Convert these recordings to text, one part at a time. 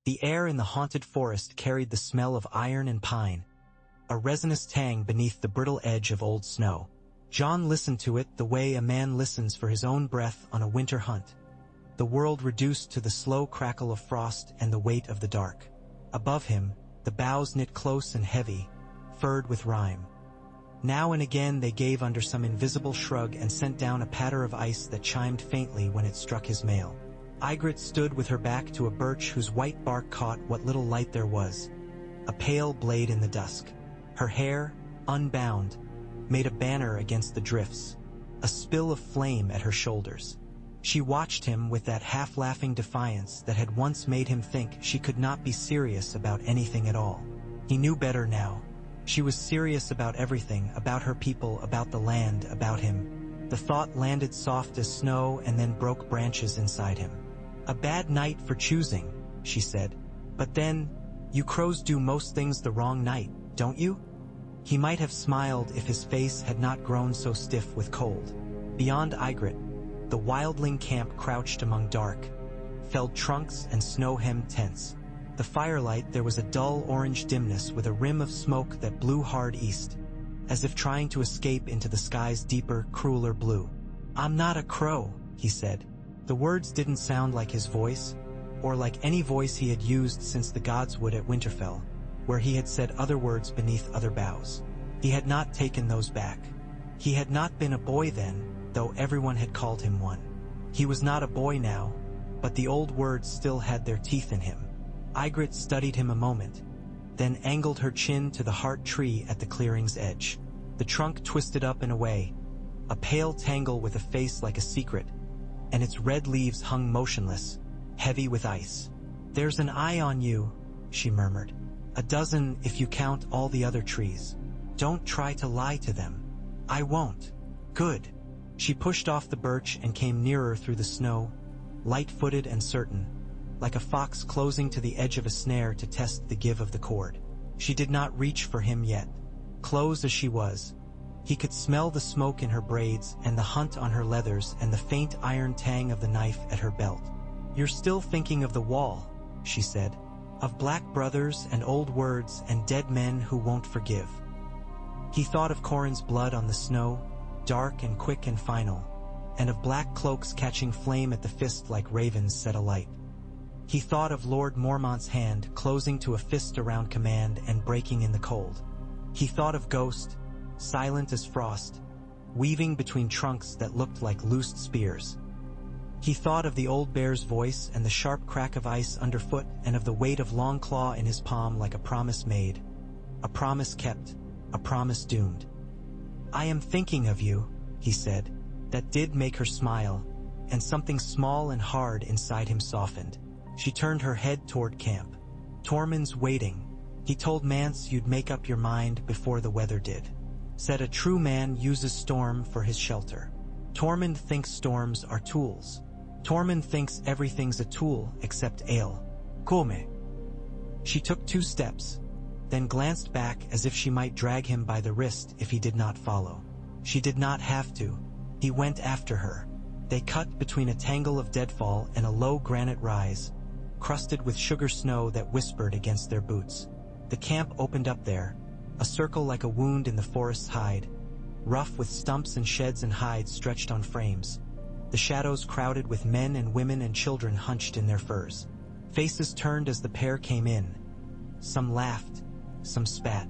The air in the haunted forest carried the smell of iron and pine, a resinous tang beneath the brittle edge of old snow. Jon listened to it the way a man listens for his own breath on a winter hunt. The world reduced to the slow crackle of frost and the weight of the dark. Above him, the boughs knit close and heavy, furred with rime. Now and again they gave under some invisible shrug and sent down a patter of ice that chimed faintly when it struck his mail. Ygritte stood with her back to a birch whose white bark caught what little light there was, a pale blade in the dusk. Her hair, unbound, made a banner against the drifts, a spill of flame at her shoulders. She watched him with that half-laughing defiance that had once made him think she could not be serious about anything at all. He knew better now. She was serious about everything, about her people, about the land, about him. The thought landed soft as snow and then broke branches inside him. "A bad night for choosing," she said. "But then, you crows do most things the wrong night, don't you?" He might have smiled if his face had not grown so stiff with cold. Beyond Ygritte, the wildling camp crouched among dark, felled trunks and snow-hemmed tents. The firelight, there was a dull orange dimness with a rim of smoke that blew hard east, as if trying to escape into the sky's deeper, crueler blue. "I'm not a crow," he said. The words didn't sound like his voice, or like any voice he had used since the Godswood at Winterfell, where he had said other words beneath other boughs. He had not taken those back. He had not been a boy then, though everyone had called him one. He was not a boy now, but the old words still had their teeth in him. Ygritte studied him a moment, then angled her chin to the heart tree at the clearing's edge. The trunk twisted up and away, a pale tangle with a face like a secret, and its red leaves hung motionless, heavy with ice. "There's an eye on you," she murmured. "A dozen if you count all the other trees. Don't try to lie to them." "I won't." "Good." She pushed off the birch and came nearer through the snow, light-footed and certain, like a fox closing to the edge of a snare to test the give of the cord. She did not reach for him yet. Close as she was, he could smell the smoke in her braids and the hunt on her leathers and the faint iron tang of the knife at her belt. "You're still thinking of the wall," she said, "of black brothers and old words and dead men who won't forgive." He thought of Corin's blood on the snow, dark and quick and final, and of black cloaks catching flame at the fist like ravens set alight. He thought of Lord Mormont's hand closing to a fist around command and breaking in the cold. He thought of Ghost, silent as frost, weaving between trunks that looked like loosed spears. He thought of the old bear's voice and the sharp crack of ice underfoot and of the weight of Longclaw in his palm like a promise made, a promise kept, a promise doomed. "I am thinking of you," he said. That did make her smile, and something small and hard inside him softened. She turned her head toward camp. "Tormund's waiting. He told Mance you'd make up your mind before the weather did. Said a true man uses storm for his shelter. Tormund thinks storms are tools. Tormund thinks everything's a tool except ale. Come." She took 2 steps, then glanced back as if she might drag him by the wrist if he did not follow. She did not have to. He went after her. They cut between a tangle of deadfall and a low granite rise, crusted with sugar snow that whispered against their boots. The camp opened up there, a circle like a wound in the forest's hide, rough with stumps and sheds and hides stretched on frames. The shadows crowded with men and women and children hunched in their furs. Faces turned as the pair came in. Some laughed, some spat.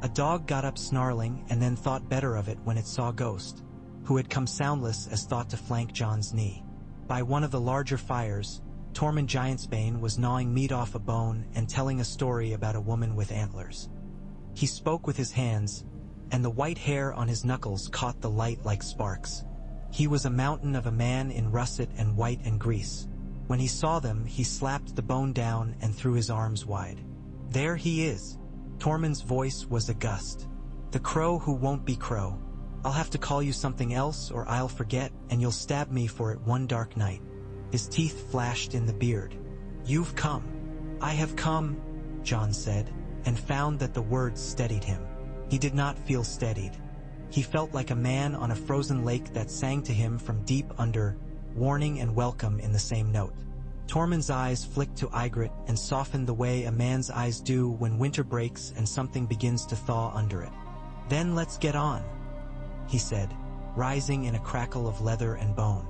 A dog got up snarling and then thought better of it when it saw Ghost, who had come soundless as thought to flank Jon's knee. By one of the larger fires, Tormund Giantsbane was gnawing meat off a bone and telling a story about a woman with antlers. He spoke with his hands, and the white hair on his knuckles caught the light like sparks. He was a mountain of a man in russet and white and grease. When he saw them, he slapped the bone down and threw his arms wide. "There he is." Tormund's voice was a gust. "The crow who won't be crow. I'll have to call you something else or I'll forget and you'll stab me for it one dark night." His teeth flashed in the beard. "You've come." "I have come," Jon said, and found that the words steadied him. He did not feel steadied. He felt like a man on a frozen lake that sang to him from deep under, warning and welcome in the same note. Tormund's eyes flicked to Ygritte and softened the way a man's eyes do when winter breaks and something begins to thaw under it. "Then let's get on," he said, rising in a crackle of leather and bone.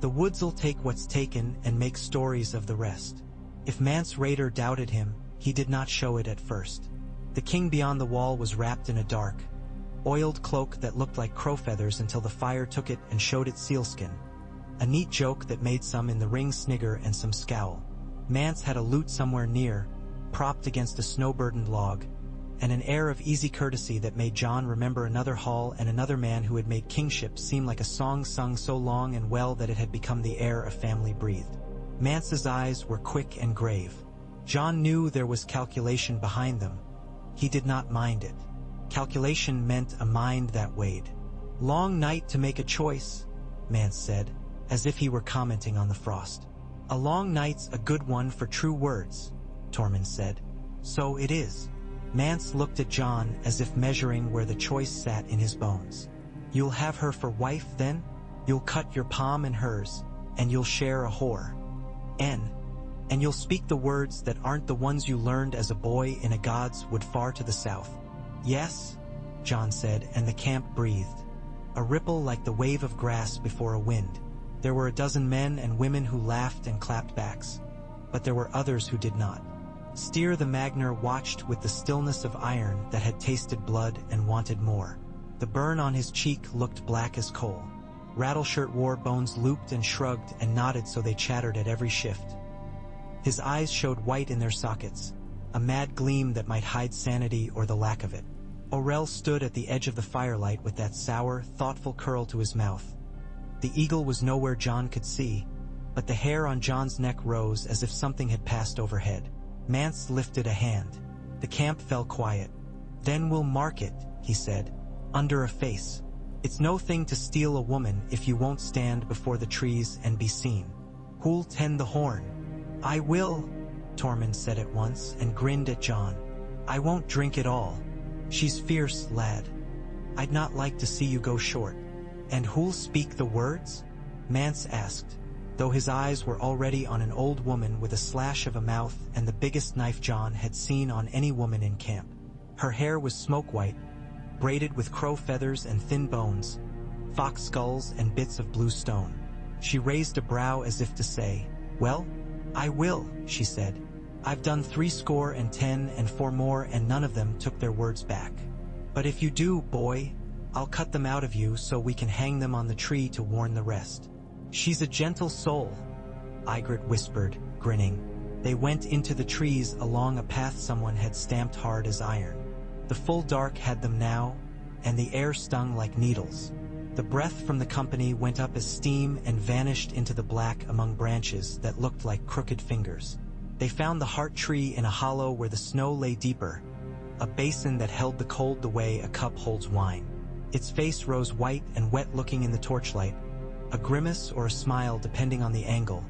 "The woods'll take what's taken and make stories of the rest." If Mance Rayder doubted him, he did not show it at first. The king beyond the wall was wrapped in a dark, oiled cloak that looked like crow feathers until the fire took it and showed its sealskin. A neat joke that made some in the ring snigger and some scowl. Mance had a lute somewhere near, propped against a snow-burdened log, and an air of easy courtesy that made Jon remember another hall and another man who had made kingship seem like a song sung so long and well that it had become the air a family breathed. Mance's eyes were quick and grave. Jon knew there was calculation behind them. He did not mind it. Calculation meant a mind that weighed. "Long night to make a choice," Mance said, as if he were commenting on the frost. "A long night's a good one for true words," Tormund said. "So it is." Mance looked at Jon as if measuring where the choice sat in his bones. "You'll have her for wife, then? You'll cut your palm and hers, and you'll share a whore. And you'll speak the words that aren't the ones you learned as a boy in a god's wood far to the south." "Yes," Jon said, and the camp breathed. A ripple like the wave of grass before a wind. There were a dozen men and women who laughed and clapped backs. But there were others who did not. Styr the Magnar watched with the stillness of iron that had tasted blood and wanted more. The burn on his cheek looked black as coal. Rattleshirt war bones looped and shrugged and nodded so they chattered at every shift. His eyes showed white in their sockets, a mad gleam that might hide sanity or the lack of it. Orell stood at the edge of the firelight with that sour, thoughtful curl to his mouth. The eagle was nowhere Jon could see, but the hair on Jon's neck rose as if something had passed overhead. Mance lifted a hand. The camp fell quiet. "Then we'll mark it," he said, "under a face. It's no thing to steal a woman if you won't stand before the trees and be seen. Who'll tend the horn?" "I will," Tormund said at once and grinned at Jon. "I won't drink it all. She's fierce, lad. I'd not like to see you go short." "And who'll speak the words?" Mance asked, though his eyes were already on an old woman with a slash of a mouth and the biggest knife Jon had seen on any woman in camp. Her hair was smoke-white, braided with crow feathers and thin bones, fox skulls and bits of blue stone. She raised a brow as if to say, "Well, I will," she said. "I've done 70 and 4 more and none of them took their words back. But if you do, boy, I'll cut them out of you so we can hang them on the tree to warn the rest." "She's a gentle soul," Ygritte whispered, grinning. They went into the trees along a path someone had stamped hard as iron. The full dark had them now, and the air stung like needles. The breath from the company went up as steam and vanished into the black among branches that looked like crooked fingers. They found the heart tree in a hollow where the snow lay deeper, a basin that held the cold the way a cup holds wine. Its face rose white and wet-looking in the torchlight, a grimace or a smile depending on the angle,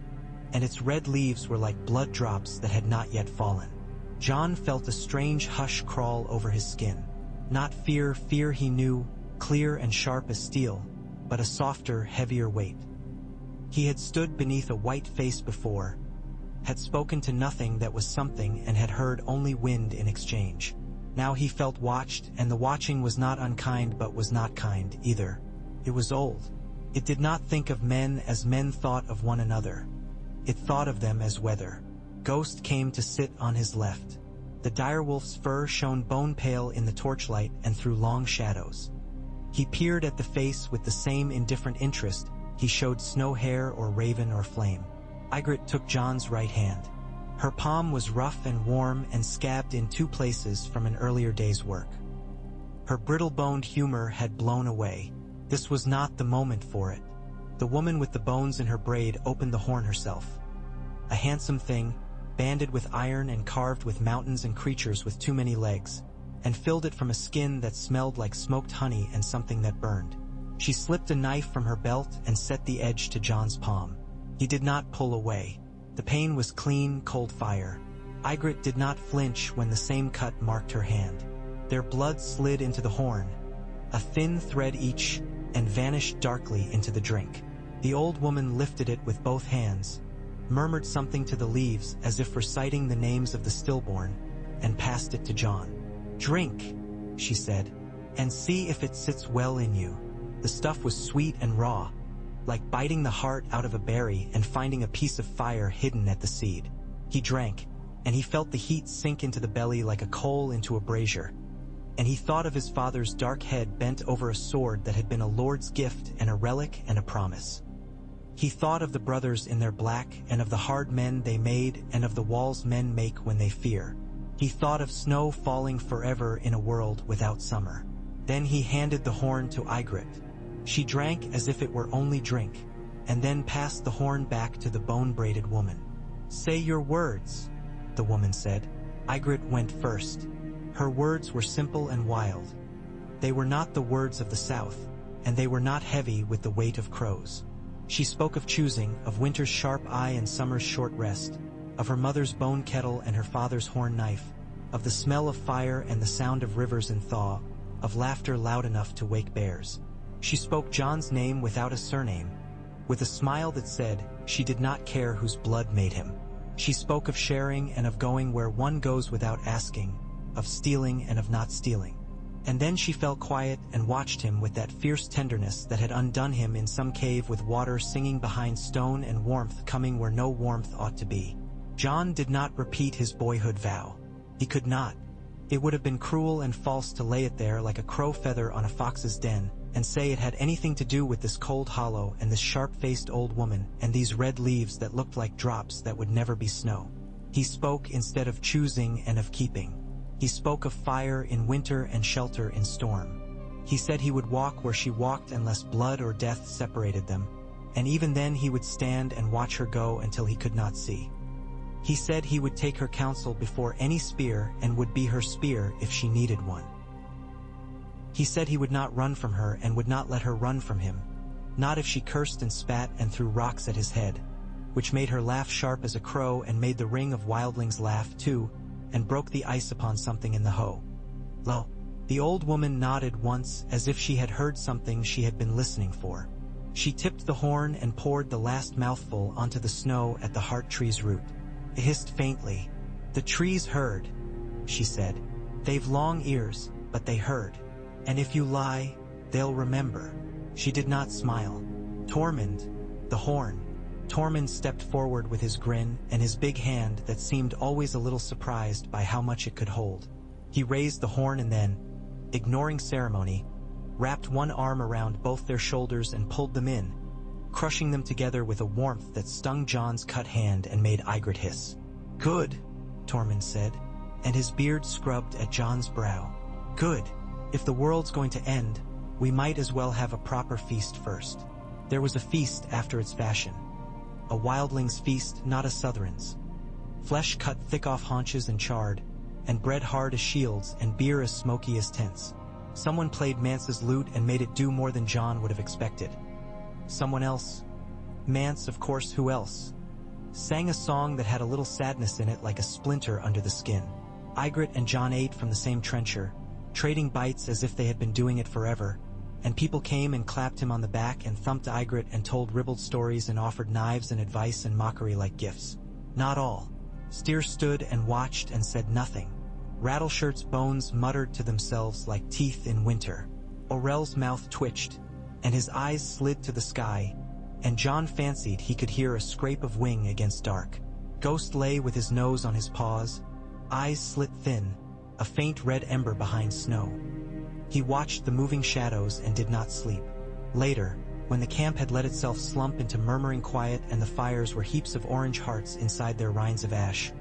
and its red leaves were like blood drops that had not yet fallen. Jon felt a strange hush crawl over his skin. Not fear he knew, clear and sharp as steel, but a softer, heavier weight. He had stood beneath a white face before, had spoken to nothing that was something and had heard only wind in exchange. Now he felt watched, and the watching was not unkind but was not kind either. It was old. It did not think of men as men thought of one another. It thought of them as weather. Ghost came to sit on his left. The direwolf's fur shone bone-pale in the torchlight and threw long shadows. He peered at the face with the same indifferent interest he showed snow hare or raven or flame. Ygritte took Jon's right hand. Her palm was rough and warm and scabbed in 2 places from an earlier day's work. Her brittle-boned humor had blown away. This was not the moment for it. The woman with the bones in her braid opened the horn herself. A handsome thing, banded with iron and carved with mountains and creatures with too many legs, and filled it from a skin that smelled like smoked honey and something that burned. She slipped a knife from her belt and set the edge to Jon's palm. He did not pull away. The pain was clean, cold fire. Ygritte did not flinch when the same cut marked her hand. Their blood slid into the horn, a thin thread each, and vanished darkly into the drink. The old woman lifted it with both hands, murmured something to the leaves as if reciting the names of the stillborn, and passed it to John. "Drink," she said, "and see if it sits well in you." The stuff was sweet and raw, like biting the heart out of a berry and finding a piece of fire hidden at the seed. He drank, and he felt the heat sink into the belly like a coal into a brazier. And he thought of his father's dark head bent over a sword that had been a lord's gift and a relic and a promise. He thought of the brothers in their black and of the hard men they made and of the walls men make when they fear. He thought of snow falling forever in a world without summer. Then he handed the horn to Ygritte. She drank as if it were only drink, and then passed the horn back to the bone-braided woman. "Say your words," the woman said. Ygritte went first. Her words were simple and wild. They were not the words of the South, and they were not heavy with the weight of crows. She spoke of choosing, of winter's sharp eye and summer's short rest, of her mother's bone kettle and her father's horn knife, of the smell of fire and the sound of rivers in thaw, of laughter loud enough to wake bears. She spoke John's name without a surname, with a smile that said she did not care whose blood made him. She spoke of sharing and of going where one goes without asking, of stealing and of not stealing. And then she fell quiet and watched him with that fierce tenderness that had undone him in some cave with water singing behind stone and warmth coming where no warmth ought to be. John did not repeat his boyhood vow. He could not. It would have been cruel and false to lay it there like a crow feather on a fox's den, and say it had anything to do with this cold hollow and this sharp-faced old woman and these red leaves that looked like drops that would never be snow. He spoke instead of choosing and of keeping. He spoke of fire in winter and shelter in storm. He said he would walk where she walked unless blood or death separated them, and even then he would stand and watch her go until he could not see. He said he would take her counsel before any spear and would be her spear if she needed one. He said he would not run from her and would not let her run from him, not if she cursed and spat and threw rocks at his head, which made her laugh sharp as a crow and made the ring of wildlings laugh too, and broke the ice upon something in the hoe. Lo! The old woman nodded once as if she had heard something she had been listening for. She tipped the horn and poured the last mouthful onto the snow at the heart tree's root. It hissed faintly. "The trees heard," she said. "They've long ears, but they heard. And if you lie, they'll remember." She did not smile. Tormund, the horn. Tormund stepped forward with his grin and his big hand that seemed always a little surprised by how much it could hold. He raised the horn and then, ignoring ceremony, wrapped one arm around both their shoulders and pulled them in, crushing them together with a warmth that stung John's cut hand and made Ygritte hiss. "Good," Tormund said, and his beard scrubbed at John's brow. "Good. If the world's going to end, we might as well have a proper feast first." There was a feast after its fashion. A wildling's feast, not a Southron's. Flesh cut thick off haunches and charred, and bread hard as shields and beer as smoky as tents. Someone played Mance's lute and made it do more than John would have expected. Someone else, Mance, of course, who else, sang a song that had a little sadness in it like a splinter under the skin. Ygritte and John ate from the same trencher, trading bites as if they had been doing it forever, and people came and clapped him on the back and thumped Ygritte and told ribald stories and offered knives and advice and mockery like gifts. Not all. Styr stood and watched and said nothing. Rattleshirt's bones muttered to themselves like teeth in winter. Orell's mouth twitched, and his eyes slid to the sky, and John fancied he could hear a scrape of wing against dark. Ghost lay with his nose on his paws, eyes slit thin, a faint red ember behind snow. He watched the moving shadows and did not sleep. Later, when the camp had let itself slump into murmuring quiet and the fires were heaps of orange hearts inside their rinds of ash,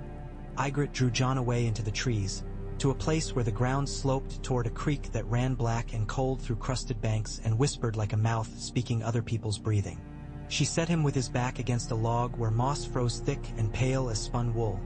Ygritte drew John away into the trees, to a place where the ground sloped toward a creek that ran black and cold through crusted banks and whispered like a mouth speaking other people's breathing. She set him with his back against a log where moss froze thick and pale as spun wool,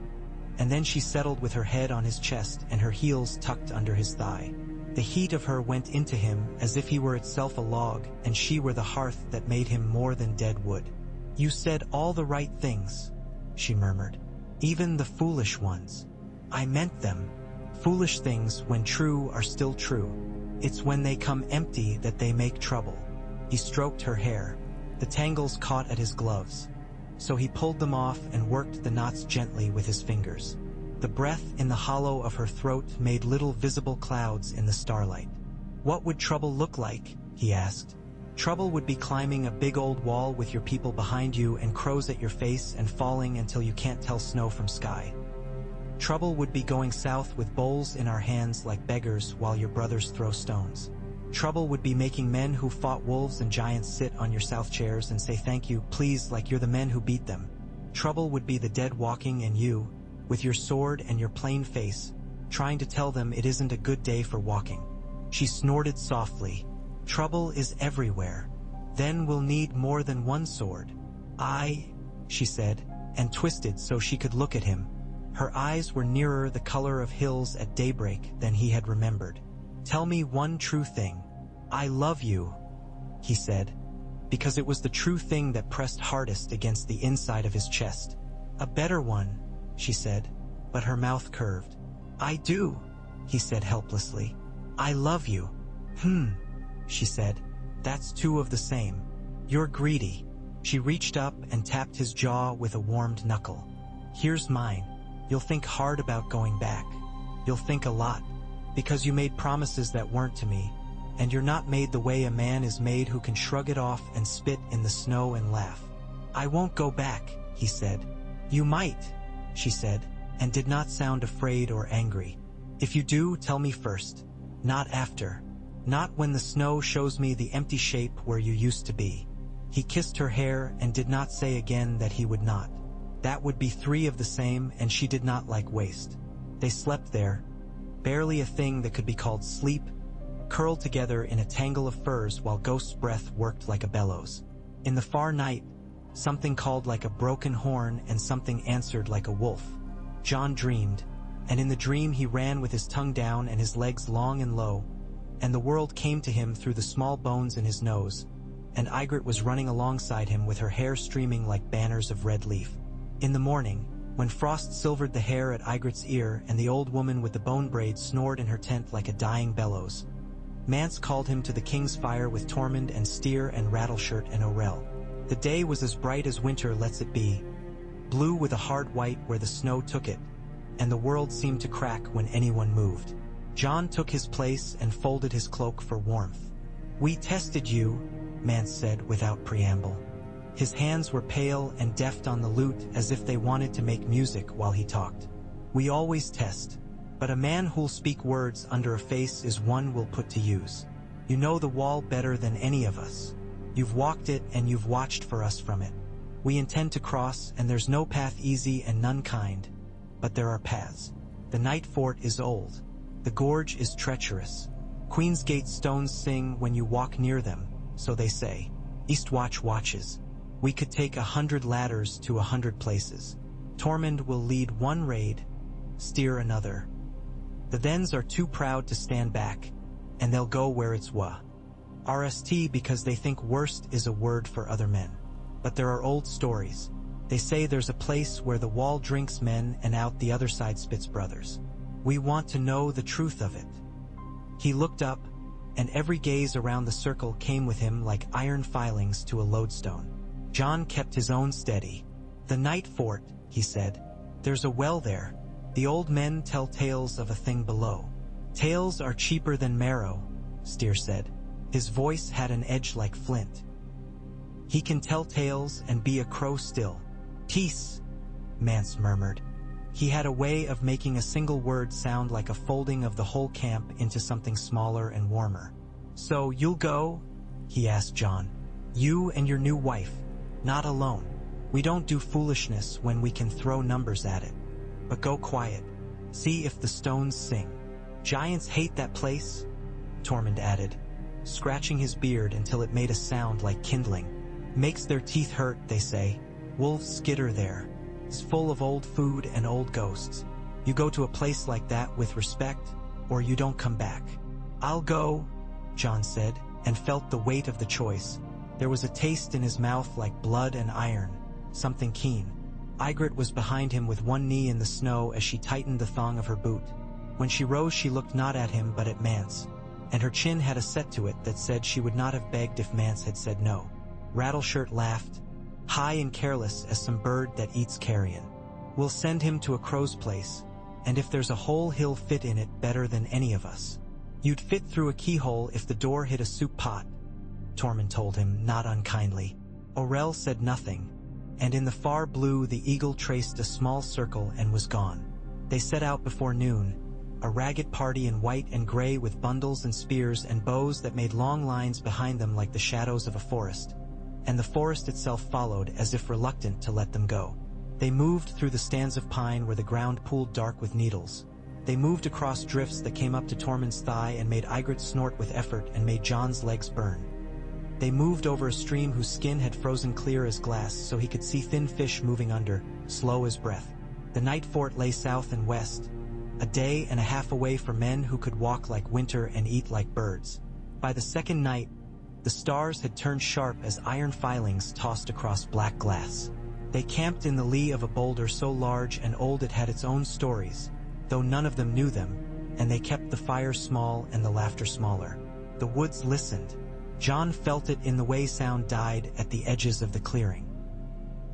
and then she settled with her head on his chest and her heels tucked under his thigh. The heat of her went into him as if he were itself a log and she were the hearth that made him more than dead wood. "You said all the right things," she murmured. "Even the foolish ones. I meant them. Foolish things, when true, are still true. It's when they come empty that they make trouble." He stroked her hair. The tangles caught at his gloves. So he pulled them off and worked the knots gently with his fingers. The breath in the hollow of her throat made little visible clouds in the starlight. "What would trouble look like?" he asked. "Trouble would be climbing a big old wall with your people behind you and crows at your face and falling until you can't tell snow from sky. Trouble would be going south with bowls in our hands like beggars while your brothers throw stones. Trouble would be making men who fought wolves and giants sit on your south chairs and say thank you, please, like you're the men who beat them. Trouble would be the dead walking and you, with your sword and your plain face, trying to tell them it isn't a good day for walking." She snorted softly. "Trouble is everywhere. Then we'll need more than one sword." She said, and twisted so she could look at him. Her eyes were nearer the color of hills at daybreak than he had remembered. "Tell me one true thing." "I love you," he said, because it was the true thing that pressed hardest against the inside of his chest. "A better one," she said, but her mouth curved. "I do," he said helplessly. "I love you." She said. "That's two of the same. You're greedy." She reached up and tapped his jaw with a warmed knuckle. "Here's mine. You'll think hard about going back. You'll think a lot, because you made promises that weren't to me, and you're not made the way a man is made who can shrug it off and spit in the snow and laugh." "I won't go back," he said. "You might," she said, and did not sound afraid or angry. "If you do, tell me first. Not after. Not when the snow shows me the empty shape where you used to be." He kissed her hair and did not say again that he would not. That would be three of the same, and she did not like waste. They slept there, barely a thing that could be called sleep, curled together in a tangle of furs while Ghost's breath worked like a bellows. In the far night, something called like a broken horn and something answered like a wolf. John dreamed, and in the dream he ran with his tongue down and his legs long and low, and the world came to him through the small bones in his nose, and Ygritte was running alongside him with her hair streaming like banners of red leaf. In the morning, when frost silvered the hair at Ygritte's ear and the old woman with the bone braid snored in her tent like a dying bellows, Mance called him to the king's fire with Tormund and Styr and Rattleshirt and Orell. The day was as bright as winter lets it be, blue with a hard white where the snow took it, and the world seemed to crack when anyone moved. John took his place and folded his cloak for warmth. "We tested you," Mance said without preamble. His hands were pale and deft on the lute as if they wanted to make music while he talked. "We always test, but a man who'll speak words under a face is one we'll put to use. You know the wall better than any of us. You've walked it and you've watched for us from it. We intend to cross, and there's no path easy and none kind, but there are paths. The night fort is old. The gorge is treacherous. Queen's Gate stones sing when you walk near them, so they say. Eastwatch watches. We could take 100 ladders to 100 places. Tormund will lead one raid, Styr another. The Thens are too proud to stand back, and they'll go where it's RST because they think worst is a word for other men. But there are old stories. They say there's a place where the wall drinks men and out the other side spits brothers. We want to know the truth of it." He looked up, and every gaze around the circle came with him like iron filings to a lodestone. John kept his own steady. "The night fort," he said. "There's a well there. The old men tell tales of a thing below." "Tales are cheaper than marrow," Styr said. His voice had an edge like flint. "He can tell tales and be a crow still." "Peace," Mance murmured. He had a way of making a single word sound like a folding of the whole camp into something smaller and warmer. "So you'll go?" he asked John. "You and your new wife. Not alone. We don't do foolishness when we can throw numbers at it. But go quiet. See if the stones sing." "Giants hate that place," Tormund added, scratching his beard until it made a sound like kindling. "Makes their teeth hurt, they say. Wolves skitter there. It's full of old food and old ghosts. You go to a place like that with respect, or you don't come back." "I'll go," John said, and felt the weight of the choice. There was a taste in his mouth like blood and iron, something keen. Ygritte was behind him with one knee in the snow as she tightened the thong of her boot. When she rose, she looked not at him but at Mance, and her chin had a set to it that said she would not have begged if Mance had said no. Rattleshirt laughed, high and careless as some bird that eats carrion. We'll send him to a crow's place, and if there's a hole he'll fit in it better than any of us. You'd fit through a keyhole if the door hit a soup pot, Tormund told him, not unkindly. Orell said nothing, and in the far blue the eagle traced a small circle and was gone. They set out before noon, a ragged party in white and gray with bundles and spears and bows that made long lines behind them like the shadows of a forest, and the forest itself followed as if reluctant to let them go. They moved through the stands of pine where the ground pooled dark with needles. They moved across drifts that came up to Tormund's thigh and made Ygritte snort with effort and made Jon's legs burn. They moved over a stream whose skin had frozen clear as glass so he could see thin fish moving under, slow as breath. The night fort lay south and west, a day and a half away for men who could walk like winter and eat like birds. By the second night, the stars had turned sharp as iron filings tossed across black glass. They camped in the lee of a boulder so large and old it had its own stories, though none of them knew them, and they kept the fire small and the laughter smaller. The woods listened. Jon felt it in the way sound died at the edges of the clearing.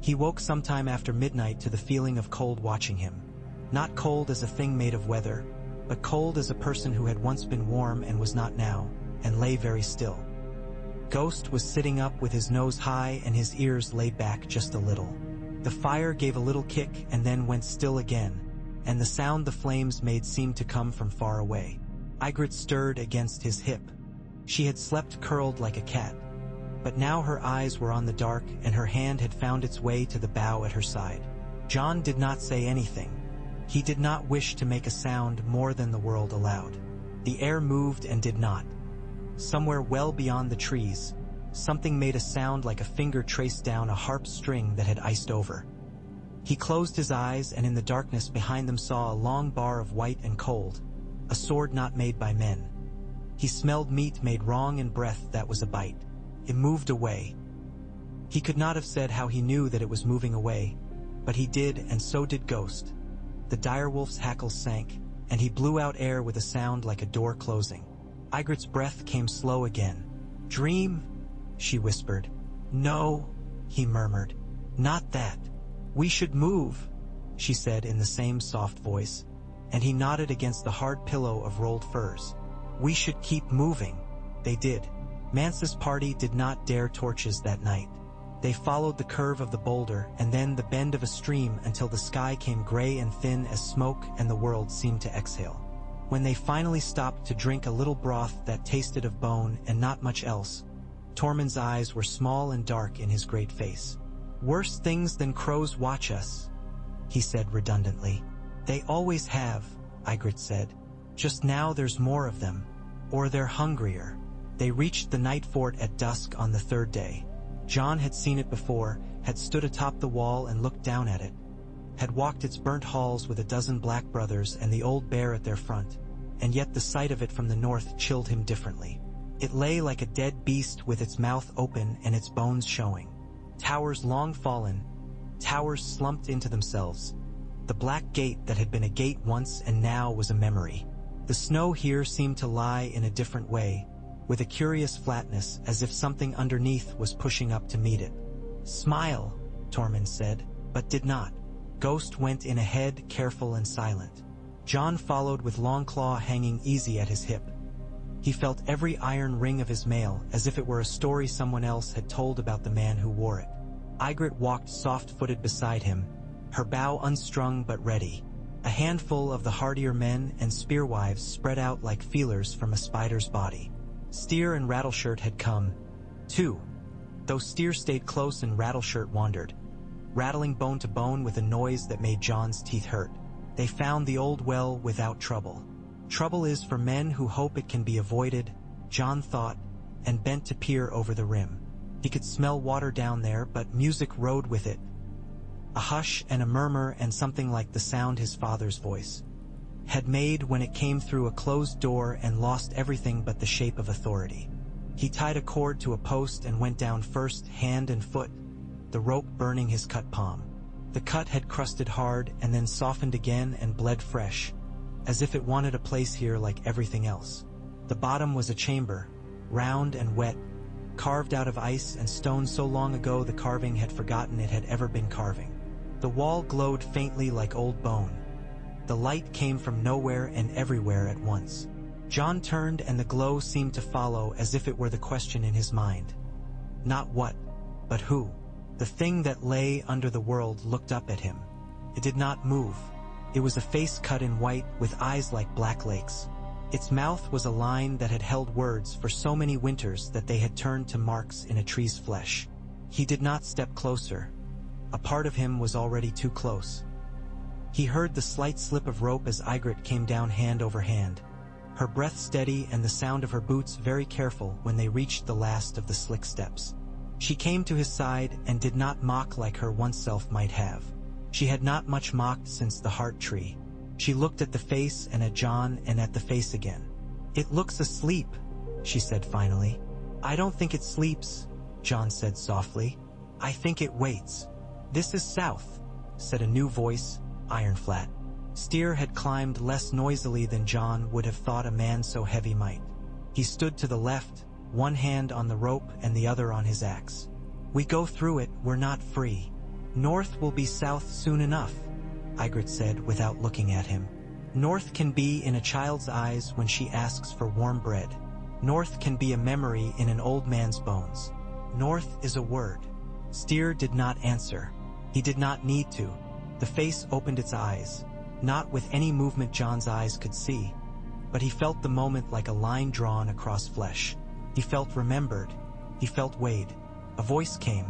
He woke sometime after midnight to the feeling of cold watching him. Not cold as a thing made of weather, but cold as a person who had once been warm and was not now, and lay very still. Ghost was sitting up with his nose high and his ears laid back just a little. The fire gave a little kick and then went still again, and the sound the flames made seemed to come from far away. Ygritte stirred against his hip. She had slept curled like a cat, but now her eyes were on the dark and her hand had found its way to the bough at her side. Jon did not say anything. He did not wish to make a sound more than the world allowed. The air moved and did not. Somewhere well beyond the trees, something made a sound like a finger traced down a harp string that had iced over. He closed his eyes and in the darkness behind them saw a long bar of white and cold, a sword not made by men. He smelled meat made wrong and breath that was a bite. It moved away. He could not have said how he knew that it was moving away, but he did, and so did Ghost. The direwolf's hackles sank, and he blew out air with a sound like a door closing. Ygritte's breath came slow again. "Dream?" she whispered. "No," he murmured. "Not that. We should move," she said in the same soft voice, and he nodded against the hard pillow of rolled furs. "We should keep moving." They did. Mance's party did not dare torches that night. They followed the curve of the boulder and then the bend of a stream until the sky came gray and thin as smoke and the world seemed to exhale. When they finally stopped to drink a little broth that tasted of bone and not much else, Tormund's eyes were small and dark in his great face. "Worse things than crows watch us," he said redundantly. "They always have," Ygritte said. "Just now there's more of them. Or they're hungrier." They reached the night fort at dusk on the third day. Jon had seen it before, had stood atop the wall and looked down at it, had walked its burnt halls with a dozen black brothers and the old bear at their front, and yet the sight of it from the north chilled him differently. It lay like a dead beast with its mouth open and its bones showing. Towers long fallen, towers slumped into themselves. The black gate that had been a gate once and now was a memory. The snow here seemed to lie in a different way, with a curious flatness as if something underneath was pushing up to meet it. "Smile," Tormund said, but did not. Ghost went in ahead, careful and silent. Jon followed with Longclaw hanging easy at his hip. He felt every iron ring of his mail as if it were a story someone else had told about the man who wore it. Ygritte walked soft-footed beside him, her bow unstrung but ready. A handful of the hardier men and spearwives spread out like feelers from a spider's body. Steer and Rattleshirt had come, too, though Steer stayed close and Rattleshirt wandered, rattling bone to bone with a noise that made Jon's teeth hurt. They found the old well without trouble. Trouble is for men who hope it can be avoided, Jon thought, and bent to peer over the rim. He could smell water down there, but music rode with it. A hush and a murmur and something like the sound his father's voice had made when it came through a closed door and lost everything but the shape of authority. He tied a cord to a post and went down first, hand and foot, the rope burning his cut palm. The cut had crusted hard and then softened again and bled fresh, as if it wanted a place here like everything else. The bottom was a chamber, round and wet, carved out of ice and stone so long ago the carving had forgotten it had ever been carving. The wall glowed faintly like old bone. The light came from nowhere and everywhere at once. Jon turned and the glow seemed to follow as if it were the question in his mind. Not what, but who. The thing that lay under the world looked up at him. It did not move. It was a face cut in white with eyes like black lakes. Its mouth was a line that had held words for so many winters that they had turned to marks in a tree's flesh. He did not step closer. A part of him was already too close. He heard the slight slip of rope as Ygritte came down hand over hand, her breath steady and the sound of her boots very careful when they reached the last of the slick steps. She came to his side and did not mock like her once self might have. She had not much mocked since the heart tree. She looked at the face and at Jon and at the face again. "It looks asleep," she said finally. "I don't think it sleeps," Jon said softly. "I think it waits." "This is south," said a new voice, iron-flat. Styr had climbed less noisily than Jon would have thought a man so heavy might. He stood to the left, one hand on the rope and the other on his axe. "We go through it, we're not free. North will be south soon enough," Ygritte said without looking at him. "North can be in a child's eyes when she asks for warm bread. North can be a memory in an old man's bones. North is a word." Styr did not answer. He did not need to. The face opened its eyes, not with any movement Jon's eyes could see, but he felt the moment like a line drawn across flesh. He felt remembered. He felt weighed. A voice came.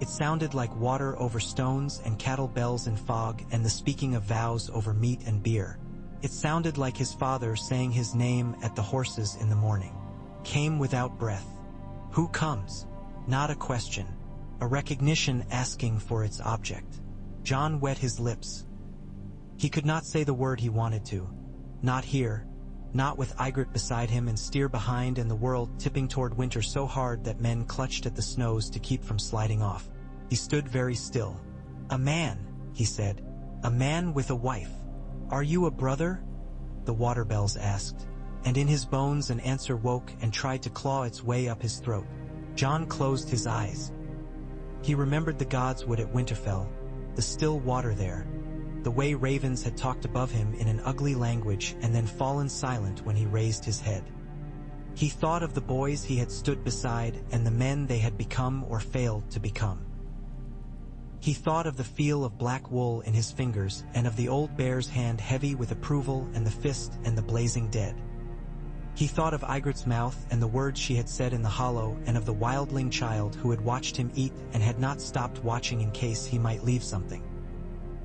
It sounded like water over stones and cattle bells in fog and the speaking of vows over meat and beer. It sounded like his father saying his name at the horses in the morning. Came without breath. "Who comes?" Not a question. A recognition asking for its object. Jon wet his lips. He could not say the word he wanted to. Not here. Not with Ygritte beside him and Styr behind and the world tipping toward winter so hard that men clutched at the snows to keep from sliding off. He stood very still. "A man," he said. "A man with a wife. Are you a brother?" The water bells asked, and in his bones an answer woke and tried to claw its way up his throat. Jon closed his eyes. He remembered the gods wood at Winterfell, the still water there, the way ravens had talked above him in an ugly language and then fallen silent when he raised his head. He thought of the boys he had stood beside and the men they had become or failed to become. He thought of the feel of black wool in his fingers and of the old bear's hand heavy with approval and the fist and the blazing dead. He thought of Ygritte's mouth and the words she had said in the hollow and of the wildling child who had watched him eat and had not stopped watching in case he might leave something.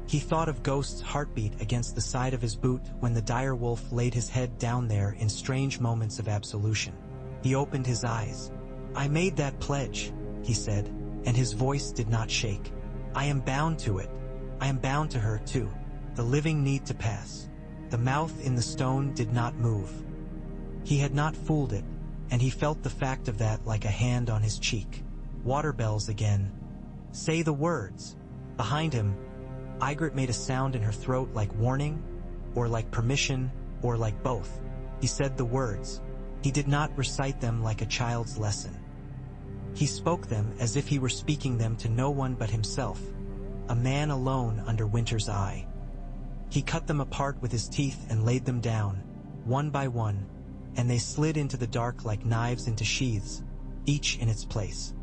He thought of Ghost's heartbeat against the side of his boot when the dire wolf laid his head down there in strange moments of absolution. He opened his eyes. "I made that pledge," he said, and his voice did not shake. "I am bound to it. I am bound to her, too. The living need to pass." The mouth in the stone did not move. He had not fooled it, and he felt the fact of that like a hand on his cheek. Water bells again. "Say the words." Behind him, Ygritte made a sound in her throat like warning, or like permission, or like both. He said the words. He did not recite them like a child's lesson. He spoke them as if he were speaking them to no one but himself, a man alone under winter's eye. He cut them apart with his teeth and laid them down, one by one, and they slid into the dark like knives into sheaths, each in its place.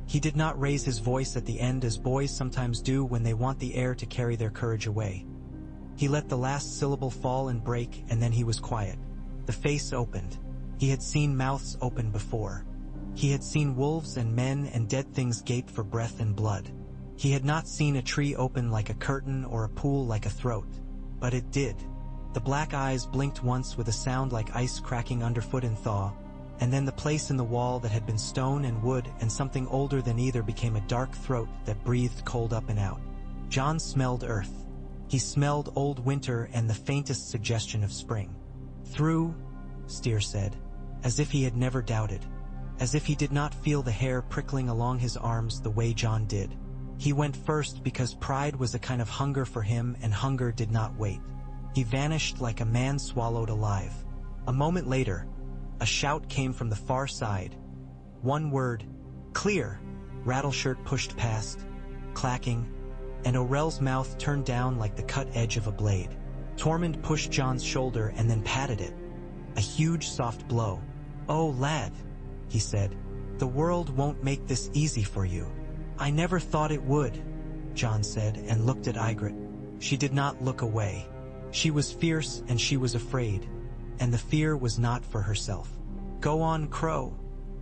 He did not raise his voice at the end as boys sometimes do when they want the air to carry their courage away. He let the last syllable fall and break, and then he was quiet. The face opened. He had seen mouths open before. He had seen wolves and men and dead things gape for breath and blood. He had not seen a tree open like a curtain or a pool like a throat. But it did. The black eyes blinked once with a sound like ice cracking underfoot in thaw, and then the place in the wall that had been stone and wood and something older than either became a dark throat that breathed cold up and out. Jon smelled earth. He smelled old winter and the faintest suggestion of spring. "Through," Styr said, as if he had never doubted, as if he did not feel the hair prickling along his arms the way Jon did. He went first because pride was a kind of hunger for him and hunger did not wait. He vanished like a man swallowed alive. A moment later, a shout came from the far side. One word. Clear. Rattleshirt pushed past, clacking, and Orell's mouth turned down like the cut edge of a blade. Tormund pushed Jon's shoulder and then patted it. A huge soft blow. "Oh, lad," he said. "The world won't make this easy for you." "I never thought it would," Jon said and looked at Ygritte. She did not look away. She was fierce and she was afraid, and the fear was not for herself. "Go on, Crow,"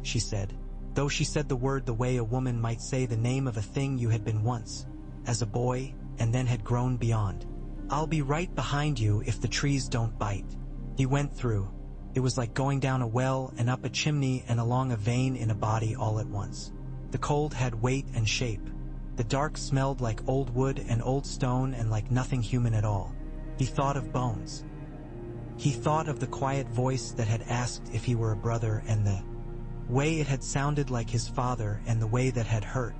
she said, though she said the word the way a woman might say the name of a thing you had been once, as a boy, and then had grown beyond. "I'll be right behind you if the trees don't bite." He went through. It was like going down a well and up a chimney and along a vein in a body all at once. The cold had weight and shape. The dark smelled like old wood and old stone and like nothing human at all. He thought of bones. He thought of the quiet voice that had asked if he were a brother and the way it had sounded like his father and the way that had hurt.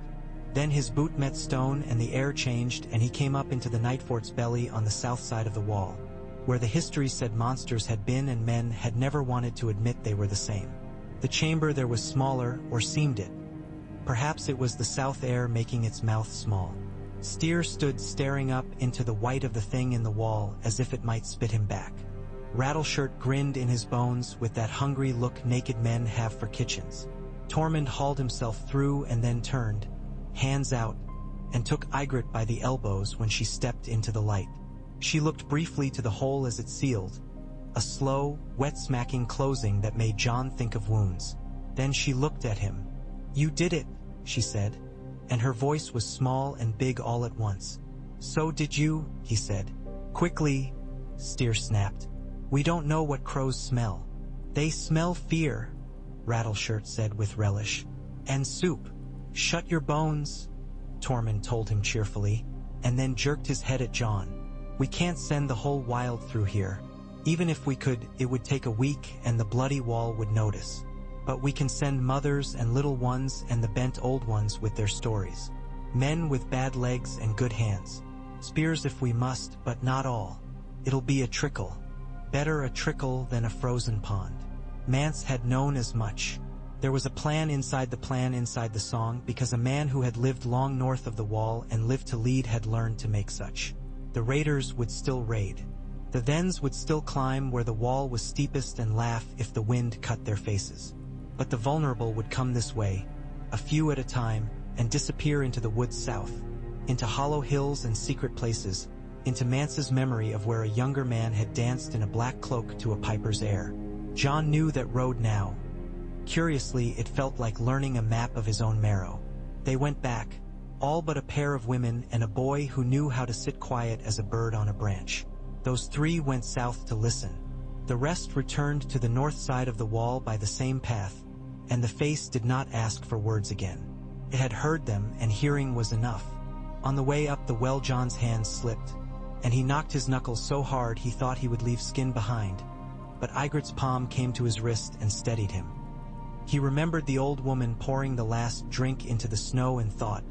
Then his boot met stone and the air changed and he came up into the night fort's belly on the south side of the wall, where the history said monsters had been and men had never wanted to admit they were the same. The chamber there was smaller, or seemed it. Perhaps it was the south air making its mouth small. Styr stood staring up into the white of the thing in the wall as if it might spit him back. Rattleshirt grinned in his bones with that hungry look naked men have for kitchens. Tormund hauled himself through and then turned, hands out, and took Ygritte by the elbows when she stepped into the light. She looked briefly to the hole as it sealed, a slow, wet-smacking closing that made Jon think of wounds. Then she looked at him. "You did it," she said, and her voice was small and big all at once. "So did you," he said. "Quickly," Styr snapped. "We don't know what crows smell." "They smell fear," Rattleshirt said with relish. "And soup." "Shut your bones," Tormund told him cheerfully, and then jerked his head at Jon. "We can't send the whole wild through here. Even if we could, it would take a week and the bloody wall would notice. But we can send mothers and little ones and the bent old ones with their stories. Men with bad legs and good hands. Spears if we must, but not all. It'll be a trickle. Better a trickle than a frozen pond." Mance had known as much. There was a plan inside the song because a man who had lived long north of the wall and lived to lead had learned to make such. The raiders would still raid. The thens would still climb where the wall was steepest and laugh if the wind cut their faces. But the vulnerable would come this way, a few at a time, and disappear into the woods south, into hollow hills and secret places, into Mance's memory of where a younger man had danced in a black cloak to a piper's air. Jon knew that road now. Curiously, it felt like learning a map of his own marrow. They went back, all but a pair of women and a boy who knew how to sit quiet as a bird on a branch. Those three went south to listen. The rest returned to the north side of the wall by the same path, and the face did not ask for words again. It had heard them, and hearing was enough. On the way up the well, Jon's hands slipped, and he knocked his knuckles so hard he thought he would leave skin behind. But Ygritte's palm came to his wrist and steadied him. He remembered the old woman pouring the last drink into the snow and thought,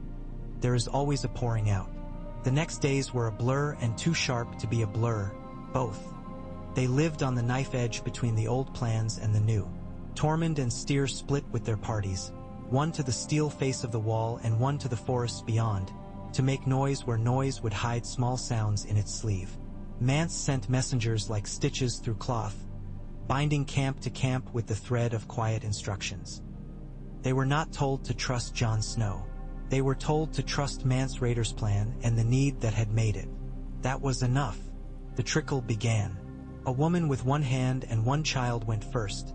there is always a pouring out. The next days were a blur and too sharp to be a blur, both. They lived on the knife edge between the old plans and the new. Tormund and Styr split with their parties, one to the steel face of the wall and one to the forests beyond, to make noise where noise would hide small sounds in its sleeve. Mance sent messengers like stitches through cloth, binding camp to camp with the thread of quiet instructions. They were not told to trust Jon Snow. They were told to trust Mance Raider's plan and the need that had made it. That was enough. The trickle began. A woman with one hand and one child went first.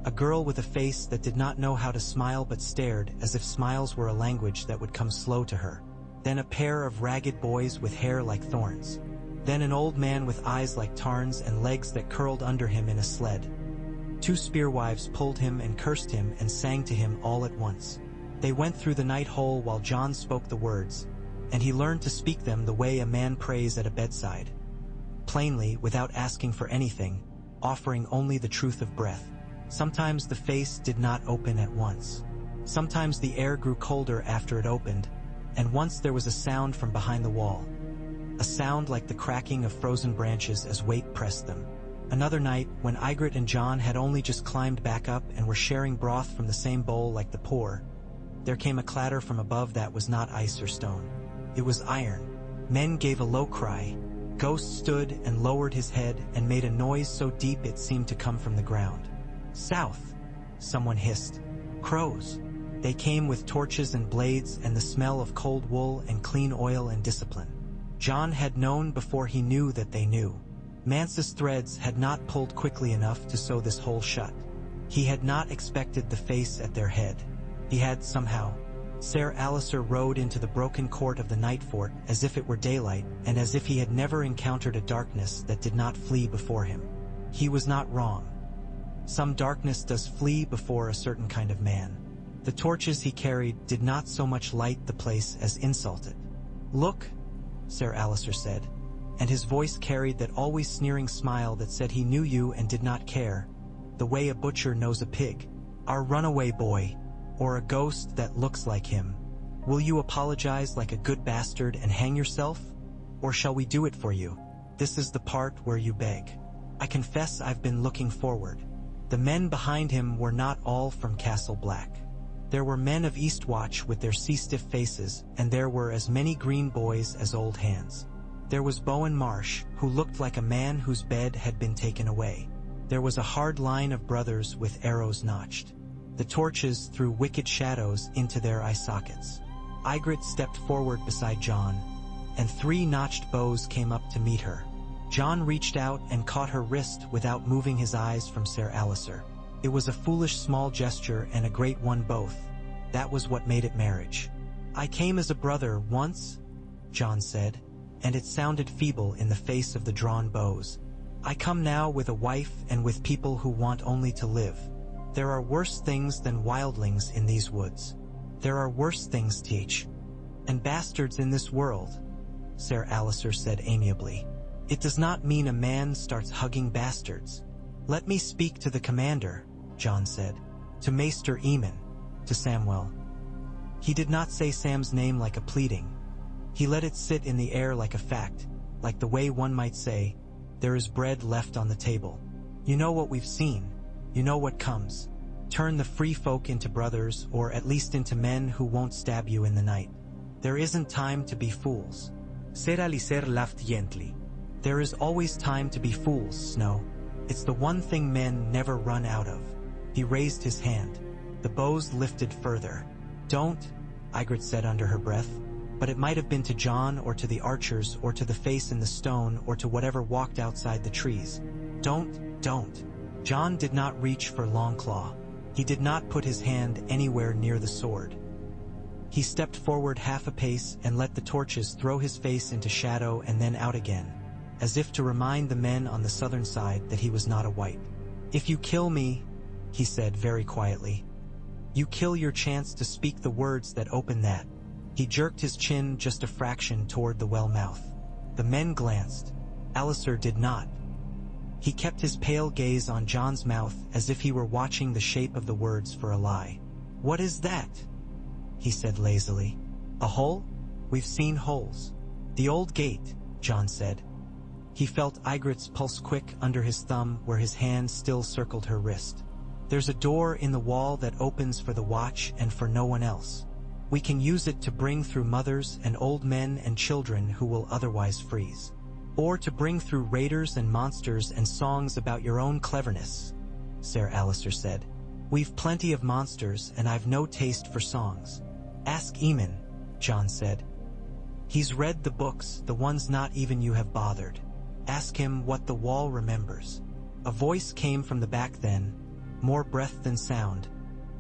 A girl with a face that did not know how to smile but stared as if smiles were a language that would come slow to her. Then a pair of ragged boys with hair like thorns. Then an old man with eyes like tarns and legs that curled under him in a sled. Two spearwives pulled him and cursed him and sang to him all at once. They went through the night hole while Jon spoke the words, and he learned to speak them the way a man prays at a bedside. Plainly, without asking for anything, offering only the truth of breath. Sometimes the face did not open at once. Sometimes the air grew colder after it opened, and once there was a sound from behind the wall. A sound like the cracking of frozen branches as weight pressed them. Another night, when Ygritte and John had only just climbed back up and were sharing broth from the same bowl like the poor, there came a clatter from above that was not ice or stone. It was iron. Men gave a low cry. Ghost stood and lowered his head and made a noise so deep it seemed to come from the ground. "South," someone hissed. "Crows." They came with torches and blades and the smell of cold wool and clean oil and discipline. John had known before he knew that they knew. Mance's threads had not pulled quickly enough to sew this hole shut. He had not expected the face at their head. He had somehow. Ser Alistair rode into the broken court of the night fort as if it were daylight and as if he had never encountered a darkness that did not flee before him. He was not wrong. Some darkness does flee before a certain kind of man. The torches he carried did not so much light the place as insult it. "Look," Ser Alistair said, and his voice carried that always sneering smile that said he knew you and did not care, the way a butcher knows a pig. "Our runaway boy, or a ghost that looks like him. Will you apologize like a good bastard and hang yourself? Or shall we do it for you? This is the part where you beg. I confess I've been looking forward." The men behind him were not all from Castle Black. There were men of Eastwatch with their sea-stiff faces, and there were as many green boys as old hands. There was Bowen Marsh, who looked like a man whose bed had been taken away. There was a hard line of brothers with arrows notched. The torches threw wicked shadows into their eye sockets. Ygritte stepped forward beside John, and 3 notched bows came up to meet her. John reached out and caught her wrist without moving his eyes from Ser Alistair. It was a foolish small gesture and a great one both. That was what made it marriage. "I came as a brother once," John said, and it sounded feeble in the face of the drawn bows. "I come now with a wife and with people who want only to live. There are worse things than wildlings in these woods. There are worse things, Teach. And bastards in this world," Ser Alistair said amiably. "It does not mean a man starts hugging bastards." "Let me speak to the commander," John said. "To Maester Eamon, to Samwell." He did not say Sam's name like a pleading. He let it sit in the air like a fact, like the way one might say, "There is bread left on the table. You know what we've seen. You know what comes. Turn the free folk into brothers, or at least into men who won't stab you in the night. There isn't time to be fools." Ser Alistair laughed gently. "There is always time to be fools, Snow. It's the one thing men never run out of." He raised his hand. The bows lifted further. "Don't," Ygritte said under her breath, but it might have been to John or to the archers or to the face in the stone or to whatever walked outside the trees. Don't. John did not reach for Longclaw. He did not put his hand anywhere near the sword. He stepped forward half a pace and let the torches throw his face into shadow and then out again, as if to remind the men on the southern side that he was not a white. "If you kill me," he said very quietly, "you kill your chance to speak the words that open that." He jerked his chin just a fraction toward the well mouth. The men glanced. Alistair did not. He kept his pale gaze on John's mouth as if he were watching the shape of the words for a lie. "What is that?" he said lazily. "A hole? We've seen holes." "The old gate," John said. He felt Ygritte's pulse quick under his thumb where his hand still circled her wrist. "There's a door in the wall that opens for the watch and for no one else. We can use it to bring through mothers and old men and children who will otherwise freeze. Or to bring through raiders and monsters and songs about your own cleverness," Ser Alistair said. "We've plenty of monsters and I've no taste for songs." "Ask Eamon," John said. "He's read the books, the ones not even you have bothered. Ask him what the wall remembers." A voice came from the back then, more breath than sound,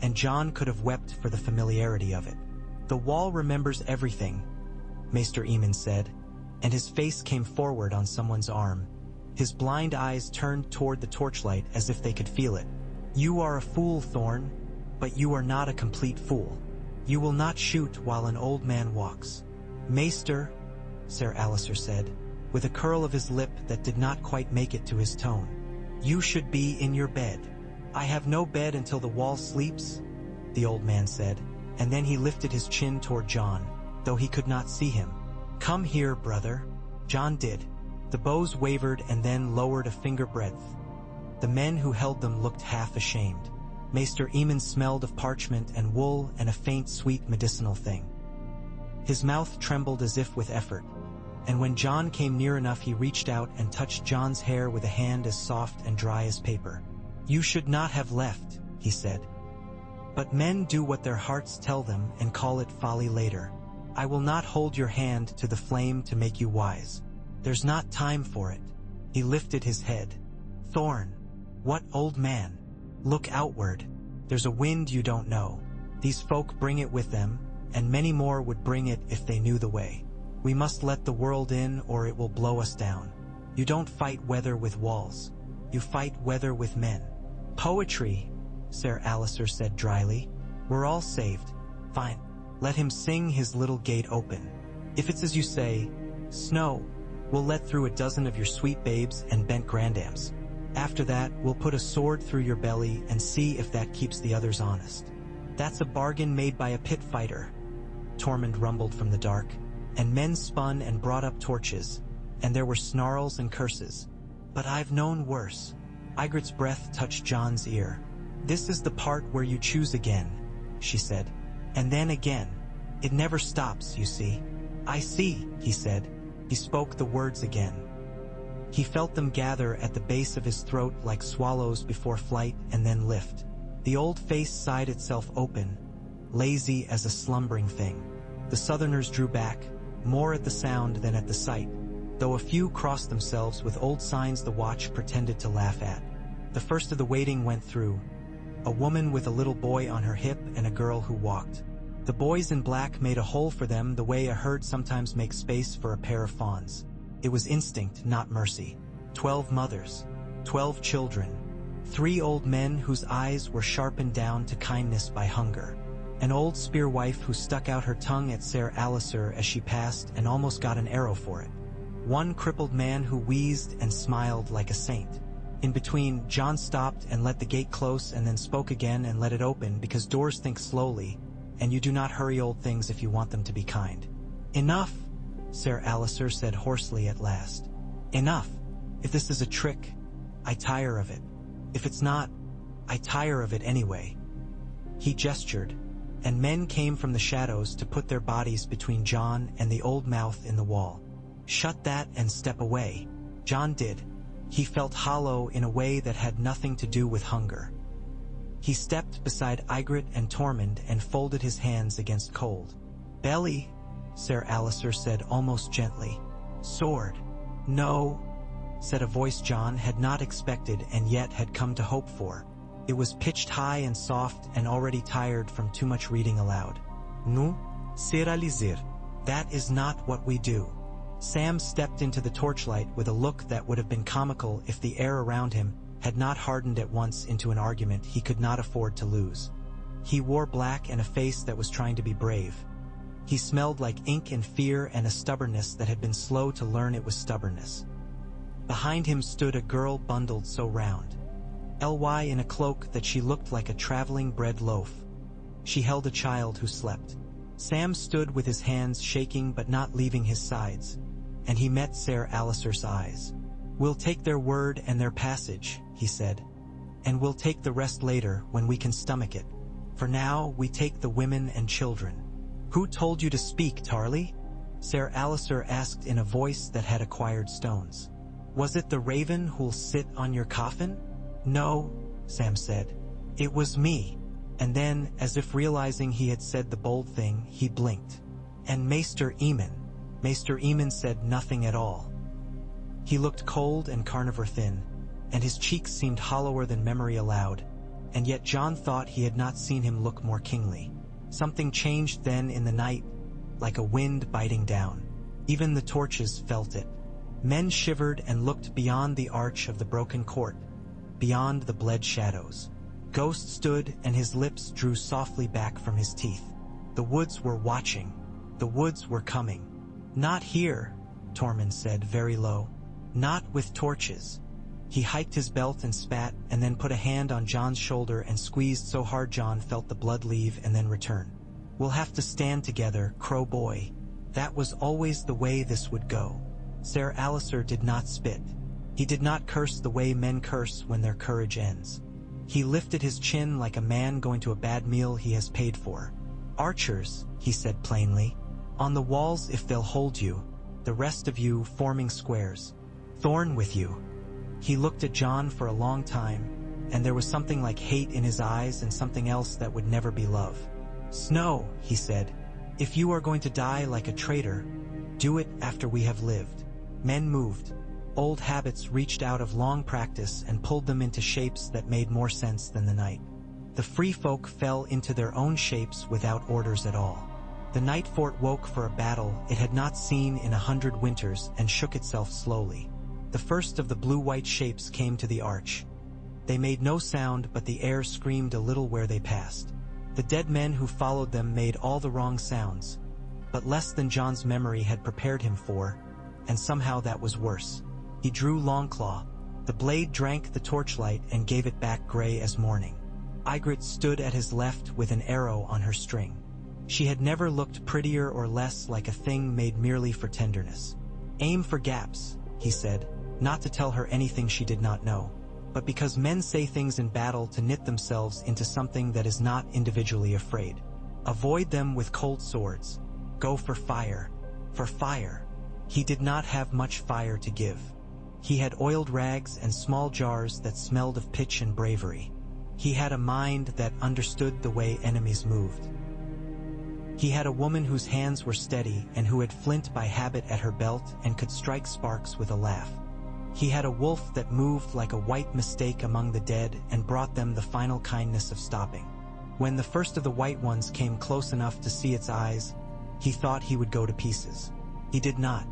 and John could have wept for the familiarity of it. "The wall remembers everything," Maester Eamon said, and his face came forward on someone's arm. His blind eyes turned toward the torchlight as if they could feel it. "You are a fool, Thorn, but you are not a complete fool. You will not shoot while an old man walks." "Maester," Ser Alistair said, with a curl of his lip that did not quite make it to his tone, "you should be in your bed." "I have no bed until the wall sleeps," the old man said, and then he lifted his chin toward John, though he could not see him. "Come here, brother." John did. The bows wavered and then lowered a finger breadth. The men who held them looked half ashamed. Maester Eamon smelled of parchment and wool and a faint, sweet medicinal thing. His mouth trembled as if with effort, and when Jon came near enough he reached out and touched Jon's hair with a hand as soft and dry as paper. "You should not have left," he said. "But men do what their hearts tell them and call it folly later. I will not hold your hand to the flame to make you wise. There's not time for it." He lifted his head. "Thorn. What, old man? Look outward. There's a wind you don't know. These folk bring it with them, and many more would bring it if they knew the way. We must let the world in or it will blow us down. You don't fight weather with walls. You fight weather with men." "Poetry," Ser Alliser said dryly. "We're all saved. Fine. Let him sing his little gate open. If it's as you say, snow, we'll let through a dozen of your sweet babes and bent grandams. After that, we'll put a sword through your belly and see if that keeps the others honest." "That's a bargain made by a pit fighter," Tormund rumbled from the dark, and men spun and brought up torches, and there were snarls and curses. "But I've known worse." Ygritte's breath touched Jon's ear. "This is the part where you choose again," she said. "And then again. It never stops, you see." "I see," he said. He spoke the words again. He felt them gather at the base of his throat like swallows before flight and then lift. The old face sighed itself open, lazy as a slumbering thing. The Southerners drew back, more at the sound than at the sight, though a few crossed themselves with old signs the watch pretended to laugh at. The first of the waiting went through, a woman with a little boy on her hip and a girl who walked. The boys in black made a hole for them the way a herd sometimes makes space for a pair of fawns. It was instinct, not mercy. 12 mothers, 12 children, 3 old men whose eyes were sharpened down to kindness by hunger, an old spear wife who stuck out her tongue at Ser Alliser as she passed and almost got an arrow for it, one crippled man who wheezed and smiled like a saint. In between, Jon stopped and let the gate close and then spoke again and let it open because doors think slowly, and you do not hurry old things if you want them to be kind. "Enough," Ser Alliser said hoarsely at last. "Enough. If this is a trick, I tire of it. If it's not, I tire of it anyway." He gestured, and men came from the shadows to put their bodies between Jon and the old mouth in the wall. "Shut that and step away." Jon did. He felt hollow in a way that had nothing to do with hunger. He stepped beside Ygritte and Tormund and folded his hands against cold. "Belly," Ser Alliser said almost gently. "Sword." "No," said a voice Jon had not expected and yet had come to hope for. It was pitched high and soft and already tired from too much reading aloud. "Nu, Ser Alliser. That is not what we do." Sam stepped into the torchlight with a look that would have been comical if the air around him had not hardened at once into an argument he could not afford to lose. He wore black and a face that was trying to be brave. He smelled like ink and fear and a stubbornness that had been slow to learn it was stubbornness. Behind him stood a girl bundled so round, Ly in a cloak that she looked like a traveling bread loaf. She held a child who slept. Sam stood with his hands shaking but not leaving his sides, and he met Ser Alliser's eyes. "We'll take their word and their passage," he said, "and we'll take the rest later when we can stomach it. For now, we take the women and children." "Who told you to speak, Tarly?" Ser Alliser asked in a voice that had acquired stones. "Was it the raven who'll sit on your coffin?" "No," Sam said. "It was me." And then, as if realizing he had said the bold thing, he blinked. "And Maester Eamon." Maester Eamon said nothing at all. He looked cold and carnivore thin, and his cheeks seemed hollower than memory allowed, and yet Jon thought he had not seen him look more kingly. Something changed then in the night, like a wind biting down. Even the torches felt it. Men shivered and looked beyond the arch of the broken court, beyond the bled shadows. Ghost stood and his lips drew softly back from his teeth. The woods were watching. The woods were coming. "Not here," Tormund said very low. "Not with torches." He hiked his belt and spat and then put a hand on Jon's shoulder and squeezed so hard Jon felt the blood leave and then return. "We'll have to stand together, Crow Boy. That was always the way this would go." Ser Alistair did not spit. He did not curse the way men curse when their courage ends. He lifted his chin like a man going to a bad meal he has paid for. "Archers," he said plainly. "On the walls if they'll hold you, the rest of you forming squares. Thorn with you." He looked at Jon for a long time, and there was something like hate in his eyes and something else that would never be love. "Snow," he said, "if you are going to die like a traitor, do it after we have lived." Men moved. Old habits reached out of long practice and pulled them into shapes that made more sense than the night. The free folk fell into their own shapes without orders at all. The night fort woke for a battle it had not seen in 100 winters and shook itself slowly. The first of the blue-white shapes came to the arch. They made no sound, but the air screamed a little where they passed. The dead men who followed them made all the wrong sounds, but less than Jon's memory had prepared him for, and somehow that was worse. He drew Longclaw. The blade drank the torchlight and gave it back gray as morning. Ygritte stood at his left with an arrow on her string. She had never looked prettier or less like a thing made merely for tenderness. "Aim for gaps," he said, not to tell her anything she did not know, but because men say things in battle to knit themselves into something that is not individually afraid. "Avoid them with cold swords. Go for fire." For fire. He did not have much fire to give. He had oiled rags and small jars that smelled of pitch and bravery. He had a mind that understood the way enemies moved. He had a woman whose hands were steady and who had flint by habit at her belt and could strike sparks with a laugh. He had a wolf that moved like a white mistake among the dead and brought them the final kindness of stopping. When the first of the white ones came close enough to see its eyes, he thought he would go to pieces. He did not.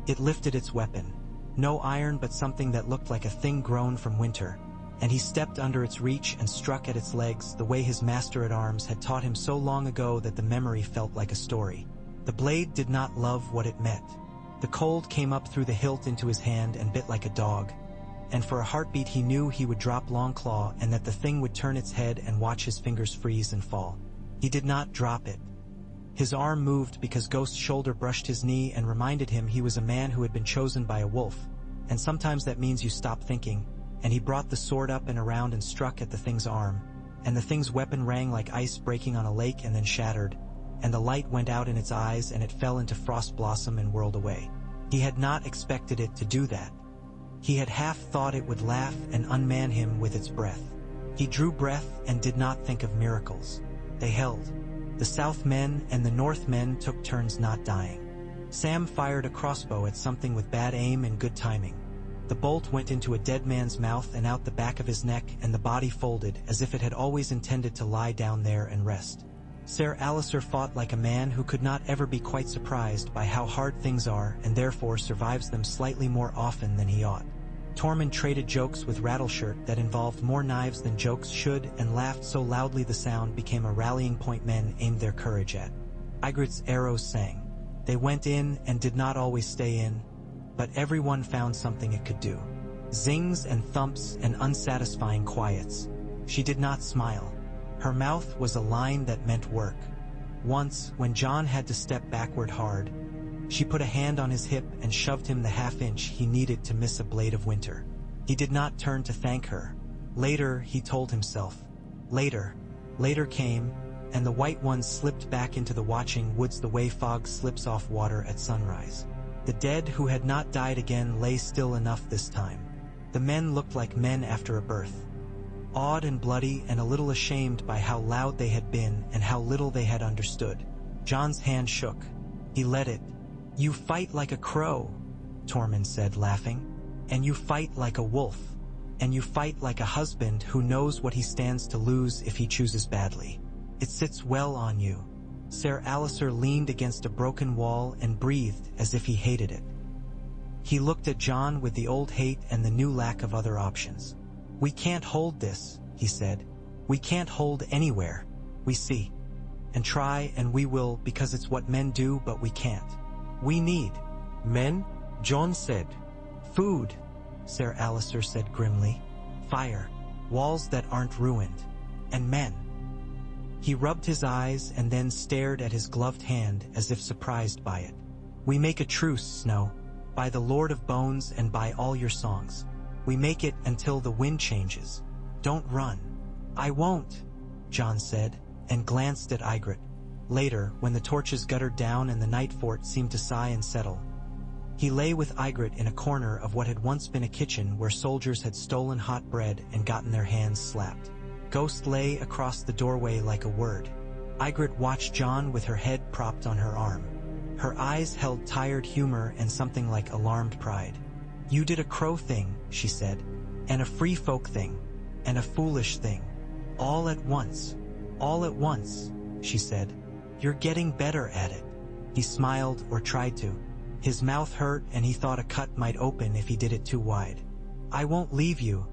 It lifted its weapon. No iron, but something that looked like a thing grown from winter, and he stepped under its reach and struck at its legs the way his master-at-arms had taught him so long ago that the memory felt like a story. The blade did not love what it met. The cold came up through the hilt into his hand and bit like a dog, and for a heartbeat he knew he would drop Longclaw and that the thing would turn its head and watch his fingers freeze and fall. He did not drop it. His arm moved because Ghost's shoulder brushed his knee and reminded him he was a man who had been chosen by a wolf, and sometimes that means you stop thinking, and he brought the sword up and around and struck at the thing's arm, and the thing's weapon rang like ice breaking on a lake and then shattered, and the light went out in its eyes and it fell into frost blossom and whirled away. He had not expected it to do that. He had half thought it would laugh and unman him with its breath. He drew breath and did not think of miracles. They held. The South men and the North men took turns not dying. Sam fired a crossbow at something with bad aim and good timing. The bolt went into a dead man's mouth and out the back of his neck, and the body folded as if it had always intended to lie down there and rest. Ser Alistair fought like a man who could not ever be quite surprised by how hard things are and therefore survives them slightly more often than he ought. Tormund traded jokes with Rattleshirt that involved more knives than jokes should and laughed so loudly the sound became a rallying point men aimed their courage at. Ygritte's arrows sang. They went in and did not always stay in, but everyone found something it could do. Zings and thumps and unsatisfying quiets. She did not smile. Her mouth was a line that meant work. Once, when Jon had to step backward hard, she put a hand on his hip and shoved him the half-inch he needed to miss a blade of winter. He did not turn to thank her. Later, he told himself. Later. Later came, and the white ones slipped back into the watching woods the way fog slips off water at sunrise. The dead who had not died again lay still enough this time. The men looked like men after a birth. Awed and bloody and a little ashamed by how loud they had been and how little they had understood. Jon's hand shook. He let it. "You fight like a crow," Tormund said, laughing. "And you fight like a wolf. And you fight like a husband who knows what he stands to lose if he chooses badly. It sits well on you." Ser Alistair leaned against a broken wall and breathed as if he hated it. He looked at Jon with the old hate and the new lack of other options. "We can't hold this," he said. "We can't hold anywhere. We see. And try and we will because it's what men do, but we can't. We need." "Men?" Jon said. "Food," Ser Alistair said grimly. "Fire. Walls that aren't ruined. And men." He rubbed his eyes and then stared at his gloved hand as if surprised by it. "We make a truce, Snow. By the Lord of Bones and by all your songs. We make it until the wind changes. Don't run. I won't, Jon said, and glanced at Ygritte. Later, when the torches guttered down and the night fort seemed to sigh and settle, he lay with Ygritte in a corner of what had once been a kitchen where soldiers had stolen hot bread and gotten their hands slapped. Ghost lay across the doorway like a word. Ygritte watched Jon with her head propped on her arm. Her eyes held tired humor and something like alarmed pride. You did a crow thing, she said, and a free folk thing, and a foolish thing. All at once. All at once, she said. You're getting better at it. He smiled, or tried to. His mouth hurt and he thought a cut might open if he did it too wide. I won't leave you,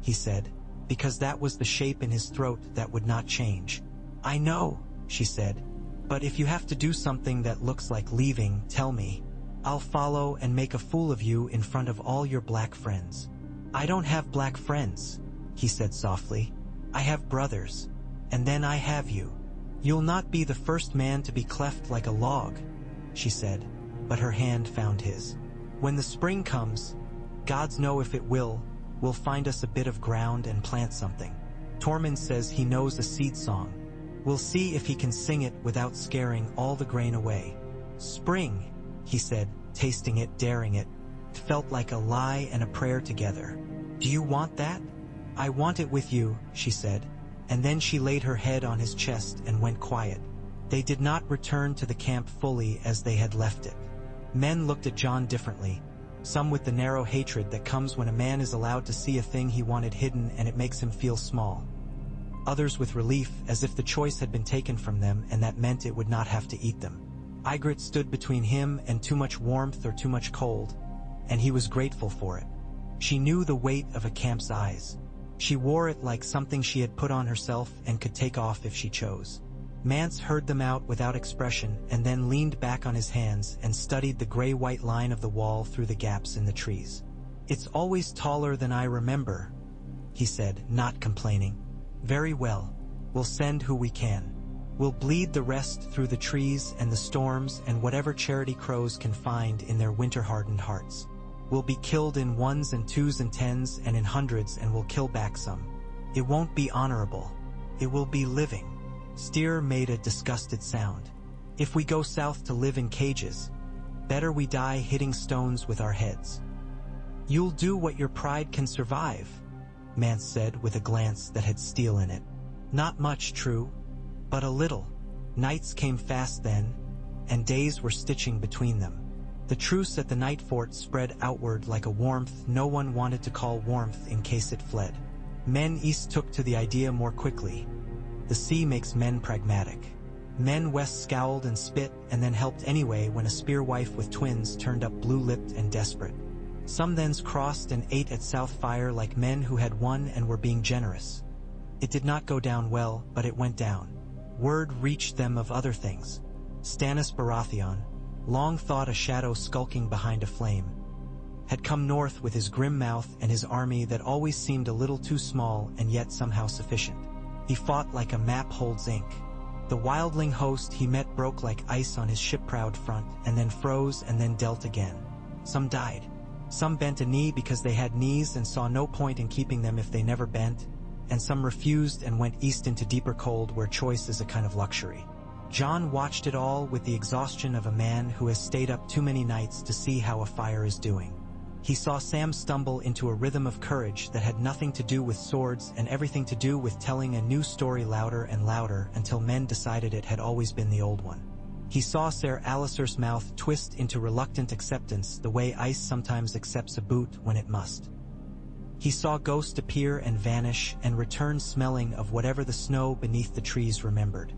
he said, because that was the shape in his throat that would not change. I know, she said. But if you have to do something that looks like leaving, tell me. I'll follow and make a fool of you in front of all your black friends. I don't have black friends, he said softly. I have brothers. And then I have you. You'll not be the first man to be cleft like a log, she said, but her hand found his. When the spring comes, gods know if it will, we'll find us a bit of ground and plant something. Tormund says he knows a seed song. We'll see if he can sing it without scaring all the grain away. Spring, he said, tasting it, daring it. It felt like a lie and a prayer together. Do you want that? I want it with you, she said, and then she laid her head on his chest and went quiet. They did not return to the camp fully as they had left it. Men looked at Jon differently, some with the narrow hatred that comes when a man is allowed to see a thing he wanted hidden and it makes him feel small. Others with relief, as if the choice had been taken from them and that meant it would not have to eat them. Ygritte stood between him and too much warmth or too much cold, and he was grateful for it. She knew the weight of a camp's eyes. She wore it like something she had put on herself and could take off if she chose. Mance heard them out without expression and then leaned back on his hands and studied the gray-white line of the wall through the gaps in the trees. It's always taller than I remember, he said, not complaining. Very well. We'll send who we can. We'll bleed the rest through the trees and the storms and whatever charity crows can find in their winter-hardened hearts. We'll be killed in ones and twos and tens and in hundreds, and we'll kill back some. It won't be honorable. It will be living. Styr made a disgusted sound. If we go south to live in cages, better we die hitting stones with our heads. You'll do what your pride can survive, Mance said with a glance that had steel in it. Not much, true, but a little. Nights came fast then, and days were stitching between them. The truce at the night fort spread outward like a warmth no one wanted to call warmth in case it fled. Men east took to the idea more quickly. The sea makes men pragmatic. Men west scowled and spit and then helped anyway when a spear wife with twins turned up blue-lipped and desperate. Some thens crossed and ate at South Fire like men who had won and were being generous. It did not go down well, but it went down. Word reached them of other things. Stannis Baratheon, long thought a shadow skulking behind a flame, had come north with his grim mouth and his army that always seemed a little too small and yet somehow sufficient. He fought like a map holds ink. The wildling host he met broke like ice on his ship-proud front and then froze and then dealt again. Some died. Some bent a knee because they had knees and saw no point in keeping them if they never bent, and some refused and went east into deeper cold where choice is a kind of luxury. Jon watched it all with the exhaustion of a man who has stayed up too many nights to see how a fire is doing. He saw Sam stumble into a rhythm of courage that had nothing to do with swords and everything to do with telling a new story louder and louder until men decided it had always been the old one. He saw Ser Aliser's mouth twist into reluctant acceptance the way ice sometimes accepts a boot when it must. He saw Ghost appear and vanish and return smelling of whatever the snow beneath the trees remembered.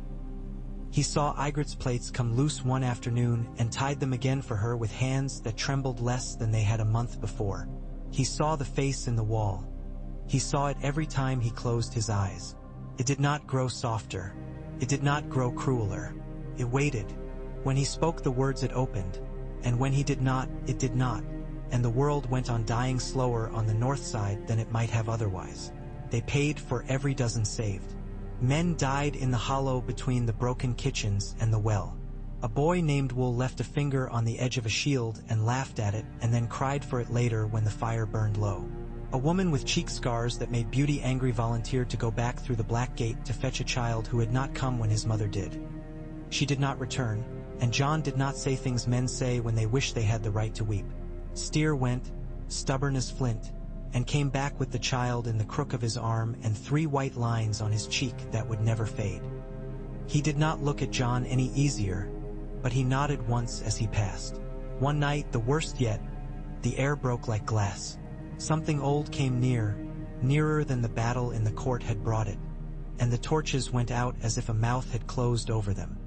He saw Ygritte's plates come loose one afternoon and tied them again for her with hands that trembled less than they had a month before. He saw the face in the wall. He saw it every time he closed his eyes. It did not grow softer. It did not grow crueler. It waited. When he spoke the words it opened, and when he did not, it did not, and the world went on dying slower on the north side than it might have otherwise. They paid for every dozen saved. Men died in the hollow between the broken kitchens and the well. A boy named Wool left a finger on the edge of a shield and laughed at it and then cried for it later when the fire burned low. A woman with cheek scars that made Beauty angry volunteered to go back through the black gate to fetch a child who had not come when his mother did. She did not return, and John did not say things men say when they wish they had the right to weep. Steer went, stubborn as flint, and came back with the child in the crook of his arm and 3 white lines on his cheek that would never fade. He did not look at John any easier, but he nodded once as he passed. One night, the worst yet, the air broke like glass. Something old came near, nearer than the battle in the court had brought it, and the torches went out as if a mouth had closed over them.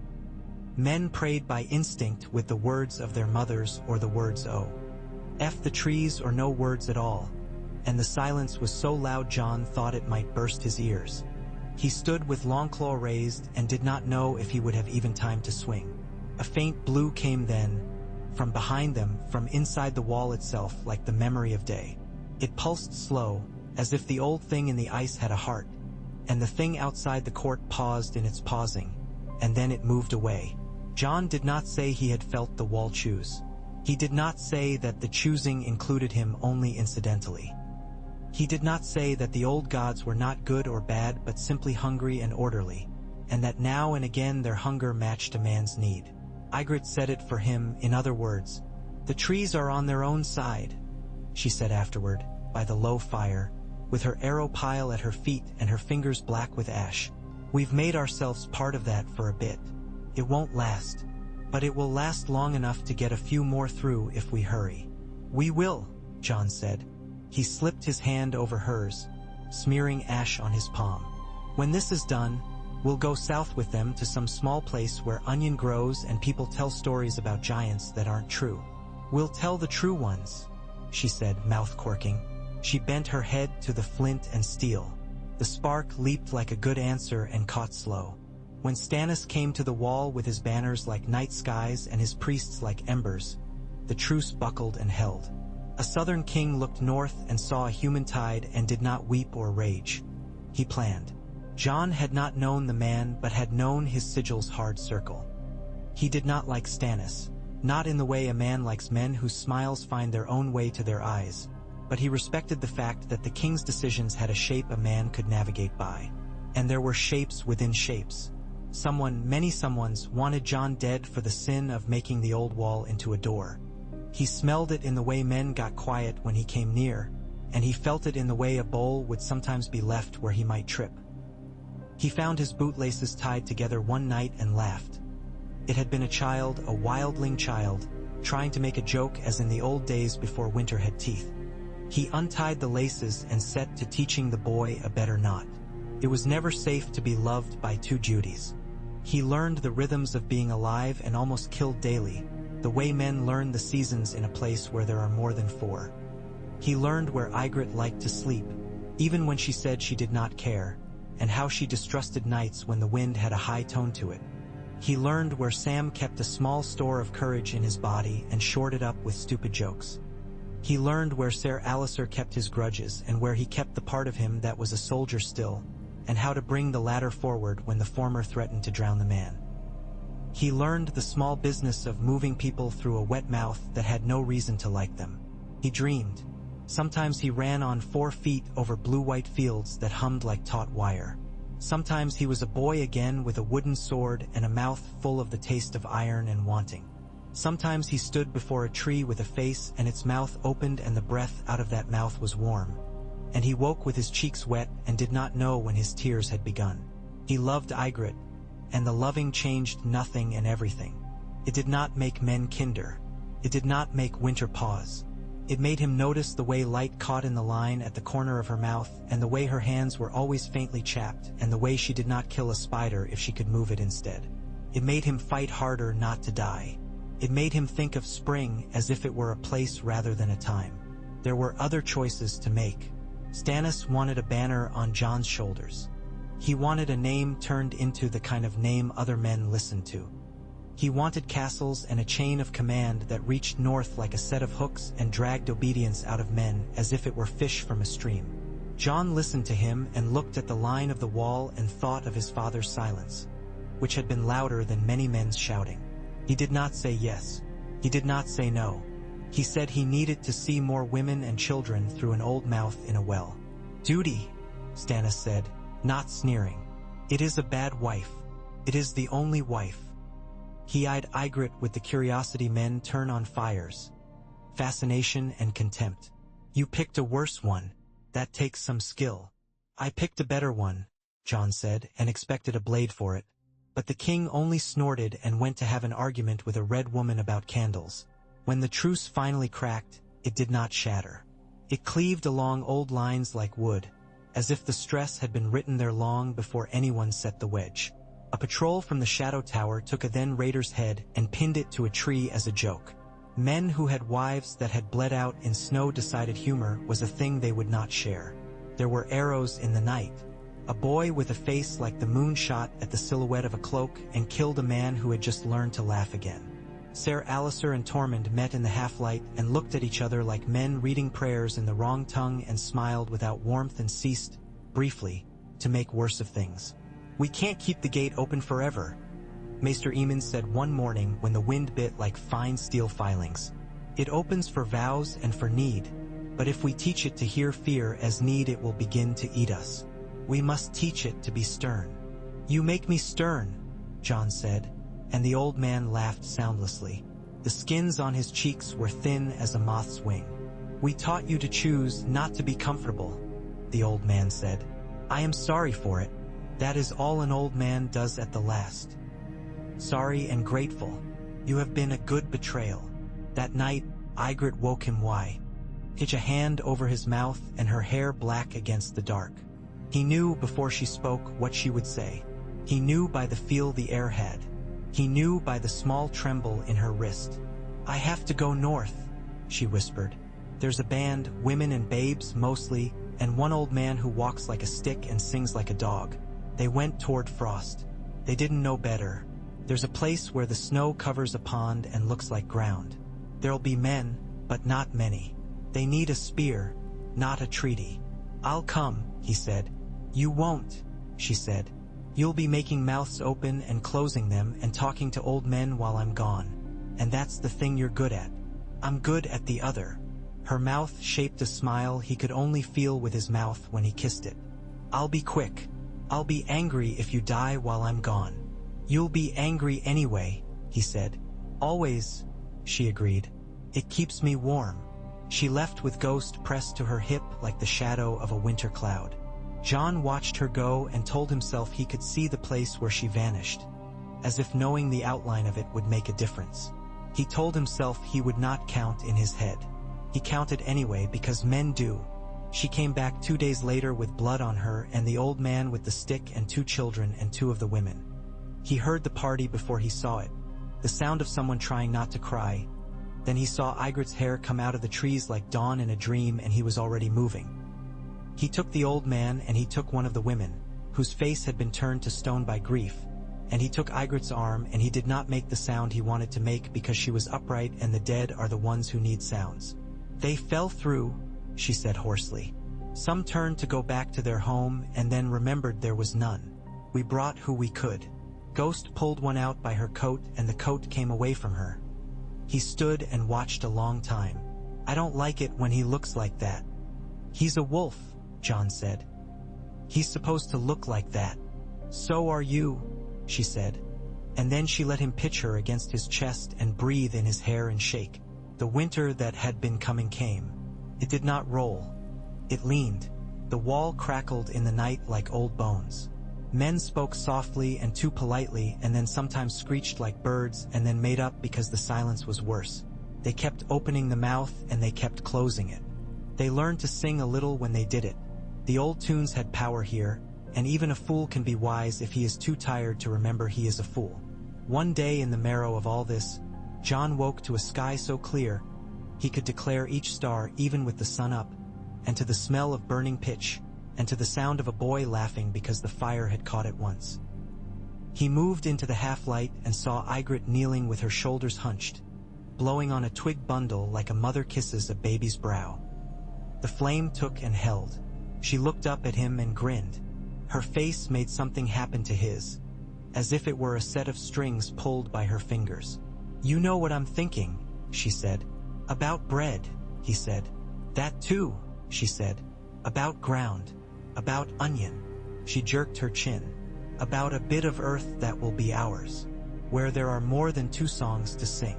Men prayed by instinct with the words of their mothers or the words "Oh, F the trees" or no words at all, and the silence was so loud John thought it might burst his ears. He stood with Longclaw raised and did not know if he would have even time to swing. A faint blue came then, from behind them, from inside the wall itself, like the memory of day. It pulsed slow, as if the old thing in the ice had a heart, and the thing outside the court paused in its pausing, and then it moved away. John did not say he had felt the wall choose. He did not say that the choosing included him only incidentally. He did not say that the old gods were not good or bad but simply hungry and orderly, and that now and again their hunger matched a man's need. Ygritte said it for him, in other words. "The trees are on their own side," she said afterward, by the low fire, with her arrow pile at her feet and her fingers black with ash. "We've made ourselves part of that for a bit. It won't last, but it will last long enough to get a few more through if we hurry." "We will," John said. He slipped his hand over hers, smearing ash on his palm. "When this is done, we'll go south with them to some small place where onion grows and people tell stories about giants that aren't true. We'll tell the true ones," she said, mouth quirking. She bent her head to the flint and steel. The spark leaped like a good answer and caught slow. When Stannis came to the wall with his banners like night skies and his priests like embers, the truce buckled and held. A southern king looked north and saw a human tide and did not weep or rage. He planned. John had not known the man but had known his sigil's hard circle. He did not like Stannis, not in the way a man likes men whose smiles find their own way to their eyes, but he respected the fact that the king's decisions had a shape a man could navigate by. And there were shapes within shapes. Someone, many someones, wanted John dead for the sin of making the old wall into a door. He smelled it in the way men got quiet when he came near, and he felt it in the way a bowl would sometimes be left where he might trip. He found his bootlaces tied together one night and laughed. It had been a child, a wildling child, trying to make a joke as in the old days before winter had teeth. He untied the laces and set to teaching the boy a better knot. It was never safe to be loved by 2 Judys. He learned the rhythms of being alive and almost killed daily, the way men learn the seasons in a place where there are more than 4. He learned where Ygritte liked to sleep, even when she said she did not care, and how she distrusted nights when the wind had a high tone to it. He learned where Sam kept a small store of courage in his body and shored it up with stupid jokes. He learned where Ser Alistair kept his grudges and where he kept the part of him that was a soldier still, and how to bring the latter forward when the former threatened to drown the man. He learned the small business of moving people through a wet mouth that had no reason to like them. He dreamed. Sometimes he ran on 4 feet over blue-white fields that hummed like taut wire. Sometimes he was a boy again with a wooden sword and a mouth full of the taste of iron and wanting. Sometimes he stood before a tree with a face and its mouth opened and the breath out of that mouth was warm. And he woke with his cheeks wet and did not know when his tears had begun. He loved Ygritte, and the loving changed nothing and everything. It did not make men kinder. It did not make winter pause. It made him notice the way light caught in the line at the corner of her mouth, and the way her hands were always faintly chapped, and the way she did not kill a spider if she could move it instead. It made him fight harder not to die. It made him think of spring as if it were a place rather than a time. There were other choices to make. Stannis wanted a banner on Jon's shoulders. He wanted a name turned into the kind of name other men listened to. He wanted castles and a chain of command that reached north like a set of hooks and dragged obedience out of men as if it were fish from a stream. Jon listened to him and looked at the line of the wall and thought of his father's silence, which had been louder than many men's shouting. He did not say yes. He did not say no. He said he needed to see more women and children through an old mouth in a well. Duty, Stannis said, not sneering. It is a bad wife. It is the only wife. He eyed Ygritte with the curiosity men turn on fires. Fascination and contempt. You picked a worse one. That takes some skill. I picked a better one, Jon said, and expected a blade for it. But the king only snorted and went to have an argument with a red woman about candles. When the truce finally cracked, it did not shatter. It cleaved along old lines like wood, as if the stress had been written there long before anyone set the wedge. A patrol from the Shadow Tower took a then raider's head and pinned it to a tree as a joke. Men who had wives that had bled out in snow decided humor was a thing they would not share. There were arrows in the night. A boy with a face like the moon shot at the silhouette of a cloak and killed a man who had just learned to laugh again. Ser Alliser and Tormund met in the half-light and looked at each other like men reading prayers in the wrong tongue and smiled without warmth and ceased, briefly, to make worse of things. We can't keep the gate open forever, Maester Aemon said one morning when the wind bit like fine steel filings. It opens for vows and for need, but if we teach it to hear fear as need it will begin to eat us. We must teach it to be stern. You make me stern, Jon said, and the old man laughed soundlessly. The skins on his cheeks were thin as a moth's wing. We taught you to choose not to be comfortable, the old man said. I am sorry for it. That is all an old man does at the last. Sorry and grateful. You have been a good betrayal. That night, Ygritte woke him. Why? Hitch a hand over his mouth and her hair black against the dark. He knew before she spoke what she would say. He knew by the feel the air had. He knew by the small tremble in her wrist. I have to go north, she whispered. There's a band, women and babes mostly, and one old man who walks like a stick and sings like a dog. They went toward Frost. They didn't know better. There's a place where the snow covers a pond and looks like ground. There'll be men, but not many. They need a spear, not a treaty. I'll come, he said. You won't, she said. You'll be making mouths open and closing them and talking to old men while I'm gone. And that's the thing you're good at. I'm good at the other. Her mouth shaped a smile he could only feel with his mouth when he kissed it. I'll be quick. I'll be angry if you die while I'm gone. You'll be angry anyway, he said. Always, she agreed. It keeps me warm. She left with Ghost pressed to her hip like the shadow of a winter cloud. Jon watched her go and told himself he could see the place where she vanished, as if knowing the outline of it would make a difference. He told himself he would not count in his head. He counted anyway because men do. She came back 2 days later with blood on her and the old man with the stick and 2 children and 2 of the women. He heard the party before he saw it, the sound of someone trying not to cry. Then he saw Ygritte's hair come out of the trees like dawn in a dream and he was already moving. He took the old man and he took one of the women, whose face had been turned to stone by grief, and he took Ygritte's arm and he did not make the sound he wanted to make because she was upright and the dead are the ones who need sounds. They fell through, she said hoarsely. Some turned to go back to their home and then remembered there was none. We brought who we could. Ghost pulled one out by her coat and the coat came away from her. He stood and watched a long time. I don't like it when he looks like that. He's a wolf, Jon said. He's supposed to look like that. So are you, she said. And then she let him pitch her against his chest and breathe in his hair and shake. The winter that had been coming came. It did not roll. It leaned. The wall crackled in the night like old bones. Men spoke softly and too politely and then sometimes screeched like birds and then made up because the silence was worse. They kept opening the mouth and they kept closing it. They learned to sing a little when they did it. The old tunes had power here, and even a fool can be wise if he is too tired to remember he is a fool. One day in the marrow of all this, Jon woke to a sky so clear, he could declare each star even with the sun up, and to the smell of burning pitch, and to the sound of a boy laughing because the fire had caught it once. He moved into the half-light and saw Ygritte kneeling with her shoulders hunched, blowing on a twig bundle like a mother kisses a baby's brow. The flame took and held. She looked up at him and grinned. Her face made something happen to his, as if it were a set of strings pulled by her fingers. "You know what I'm thinking," she said. "About bread," he said. "That too," she said. "About ground. About onion." She jerked her chin. "About a bit of earth that will be ours, where there are more than 2 songs to sing."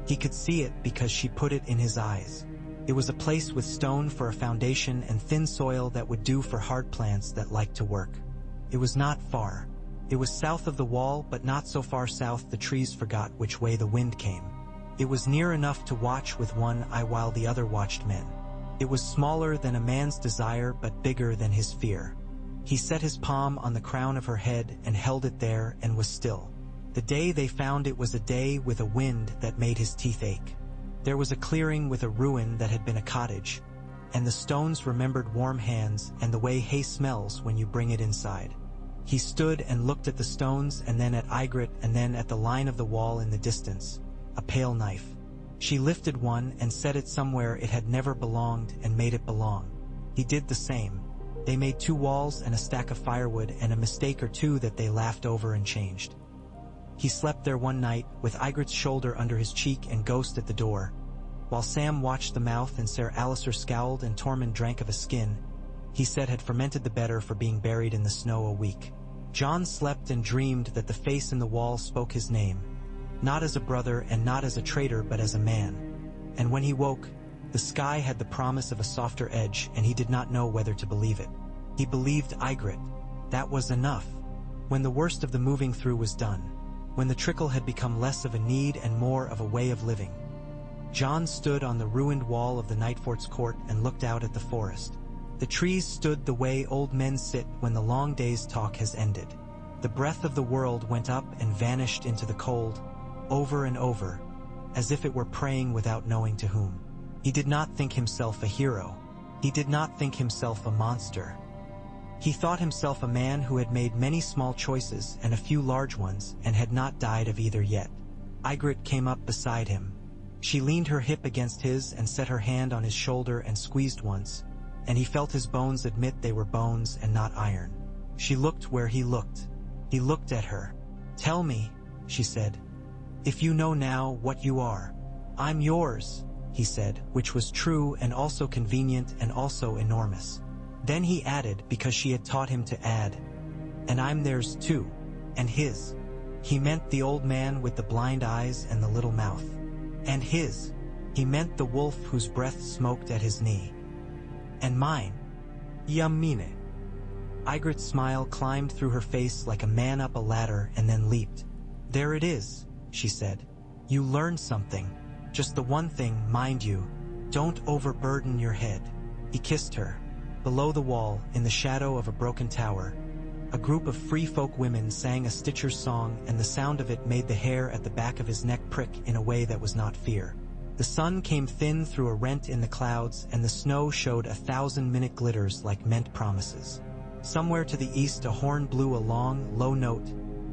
He could see it because she put it in his eyes. It was a place with stone for a foundation and thin soil that would do for hard plants that liked to work. It was not far. It was south of the wall, but not so far south the trees forgot which way the wind came. It was near enough to watch with one eye while the other watched men. It was smaller than a man's desire, but bigger than his fear. He set his palm on the crown of her head and held it there and was still. The day they found it was a day with a wind that made his teeth ache. There was a clearing with a ruin that had been a cottage, and the stones remembered warm hands and the way hay smells when you bring it inside. He stood and looked at the stones and then at Ygritte and then at the line of the wall in the distance, a pale knife. She lifted one and set it somewhere it had never belonged and made it belong. He did the same. They made 2 walls and a stack of firewood and a mistake or 2 that they laughed over and changed. He slept there one night, with Ygritte's shoulder under his cheek and Ghost at the door. While Sam watched the mouth and Ser Alistair scowled and Tormund drank of a skin he said had fermented the better for being buried in the snow a week. Jon slept and dreamed that the face in the wall spoke his name, not as a brother and not as a traitor but as a man. And when he woke, the sky had the promise of a softer edge and he did not know whether to believe it. He believed Ygritte. That was enough. When the worst of the moving through was done, when the trickle had become less of a need and more of a way of living, Jon stood on the ruined wall of the Nightfort's court and looked out at the forest. The trees stood the way old men sit when the long day's talk has ended. The breath of the world went up and vanished into the cold, over and over, as if it were praying without knowing to whom. He did not think himself a hero. He did not think himself a monster. He thought himself a man who had made many small choices and a few large ones and had not died of either yet. Ygritte came up beside him. She leaned her hip against his and set her hand on his shoulder and squeezed once, and he felt his bones admit they were bones and not iron. She looked where he looked. He looked at her. "Tell me," she said, "if you know now what you are." "I'm yours," he said, which was true and also convenient and also enormous. Then he added, because she had taught him to add, "And I'm theirs too, and his." He meant the old man with the blind eyes and the little mouth. And his. He meant the wolf whose breath smoked at his knee. "And mine." "Yamine." Ygritte's smile climbed through her face like a man up a ladder and then leaped. "There it is," she said. "You learned something. Just the one thing, mind you. Don't overburden your head." He kissed her. Below the wall, in the shadow of a broken tower, a group of free folk women sang a Stitcher's song, and the sound of it made the hair at the back of his neck prick in a way that was not fear. The sun came thin through a rent in the clouds, and the snow showed 1,000-minute glitters like meant promises. Somewhere to the east a horn blew a long, low note,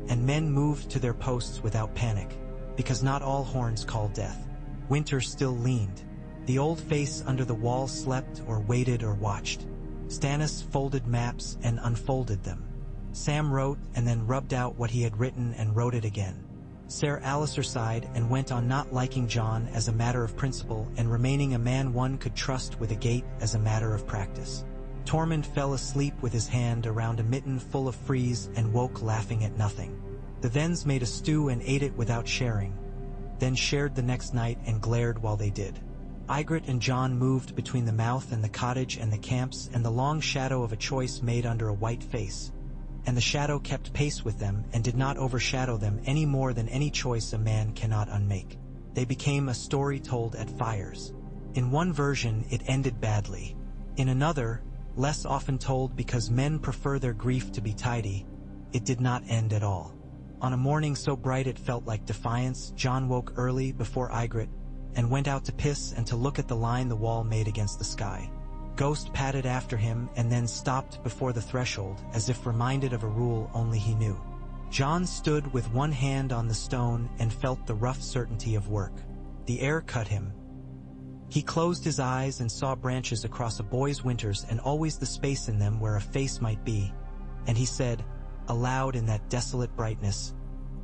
and men moved to their posts without panic, because not all horns call death. Winter still leaned. The old face under the wall slept or waited or watched. Stannis folded maps and unfolded them. Sam wrote and then rubbed out what he had written and wrote it again. Ser Alistair sighed and went on not liking Jon as a matter of principle and remaining a man one could trust with a gate as a matter of practice. Tormund fell asleep with his hand around a mitten full of freeze and woke laughing at nothing. The Thens made a stew and ate it without sharing, then shared the next night and glared while they did. Ygritte and Jon moved between the mouth and the cottage and the camps and the long shadow of a choice made under a white face. And the shadow kept pace with them and did not overshadow them any more than any choice a man cannot unmake. They became a story told at fires. In one version, it ended badly. In another, less often told because men prefer their grief to be tidy, it did not end at all. On a morning so bright it felt like defiance, Jon woke early before Ygritte and went out to piss and to look at the line the wall made against the sky. Ghost padded after him and then stopped before the threshold, as if reminded of a rule only he knew. Jon stood with one hand on the stone and felt the rough certainty of work. The air cut him. He closed his eyes and saw branches across a boy's winters and always the space in them where a face might be, and he said, aloud in that desolate brightness,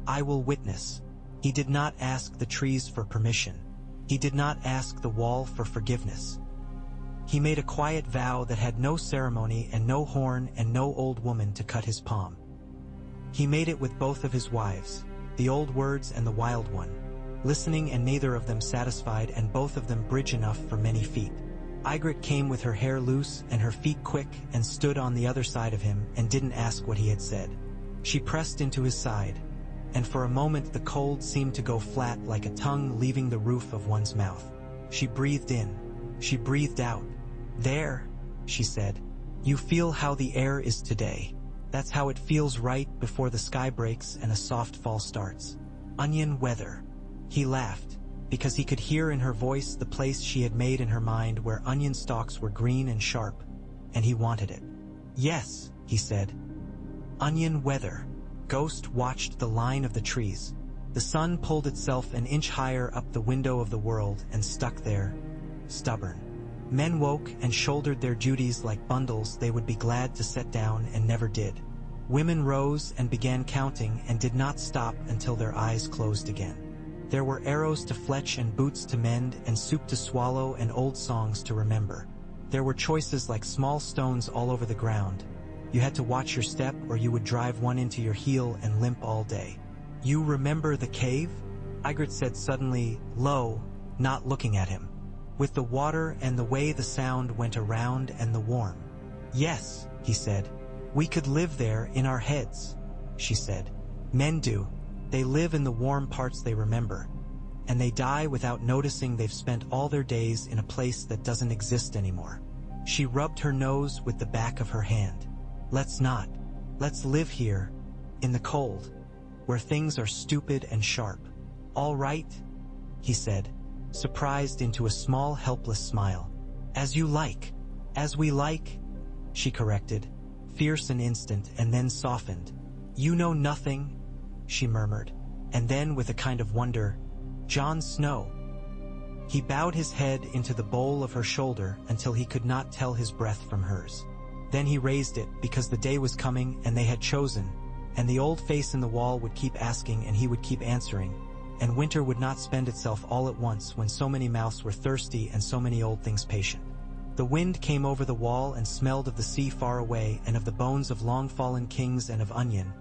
"I will witness." He did not ask the trees for permission. He did not ask the wall for forgiveness. He made a quiet vow that had no ceremony and no horn and no old woman to cut his palm. He made it with both of his wives, the old words and the wild one, listening, and neither of them satisfied, and both of them bridge enough for many feet. Ygritte came with her hair loose and her feet quick and stood on the other side of him and didn't ask what he had said. She pressed into his side, and for a moment the cold seemed to go flat like a tongue leaving the roof of one's mouth. She breathed in. She breathed out. "There," she said. "You feel how the air is today. That's how it feels right before the sky breaks and a soft fall starts. Onion weather." He laughed, because he could hear in her voice the place she had made in her mind where onion stalks were green and sharp, and he wanted it. "Yes," he said. "Onion weather." Ghost watched the line of the trees. The sun pulled itself an inch higher up the window of the world and stuck there, stubborn. Men woke and shouldered their duties like bundles they would be glad to set down and never did. Women rose and began counting and did not stop until their eyes closed again. There were arrows to fletch and boots to mend and soup to swallow and old songs to remember. There were choices like small stones all over the ground. You had to watch your step or you would drive one into your heel and limp all day. "You remember the cave?" Ygritte said suddenly, low, not looking at him. "With the water and the way the sound went around and the warm." "Yes," he said. "We could live there in our heads," she said. "Men do. They live in the warm parts they remember. And they die without noticing they've spent all their days in a place that doesn't exist anymore." She rubbed her nose with the back of her hand. "Let's not. Let's live here, in the cold, where things are stupid and sharp." "All right," he said, surprised into a small helpless smile. "As you like." "As we like," she corrected, fierce an instant and then softened. "You know nothing," she murmured, and then with a kind of wonder, "Jon Snow." He bowed his head into the bowl of her shoulder until he could not tell his breath from hers. Then he raised it because the day was coming and they had chosen, and the old face in the wall would keep asking and he would keep answering, and winter would not spend itself all at once when so many mouths were thirsty and so many old things patient. The wind came over the wall and smelled of the sea far away and of the bones of long-fallen kings and of onion,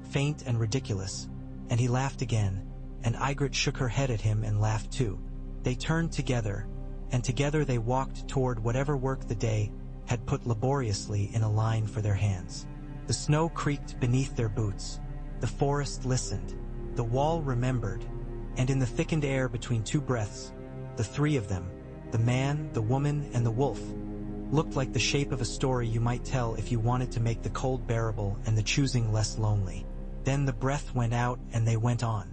faint and ridiculous, and he laughed again, and Ygritte shook her head at him and laughed too. They turned together, and together they walked toward whatever work the day had put laboriously in a line for their hands. The snow creaked beneath their boots. The forest listened. The wall remembered. And in the thickened air between two breaths, the three of them, the man, the woman, and the wolf, looked like the shape of a story you might tell if you wanted to make the cold bearable and the choosing less lonely. Then the breath went out and they went on.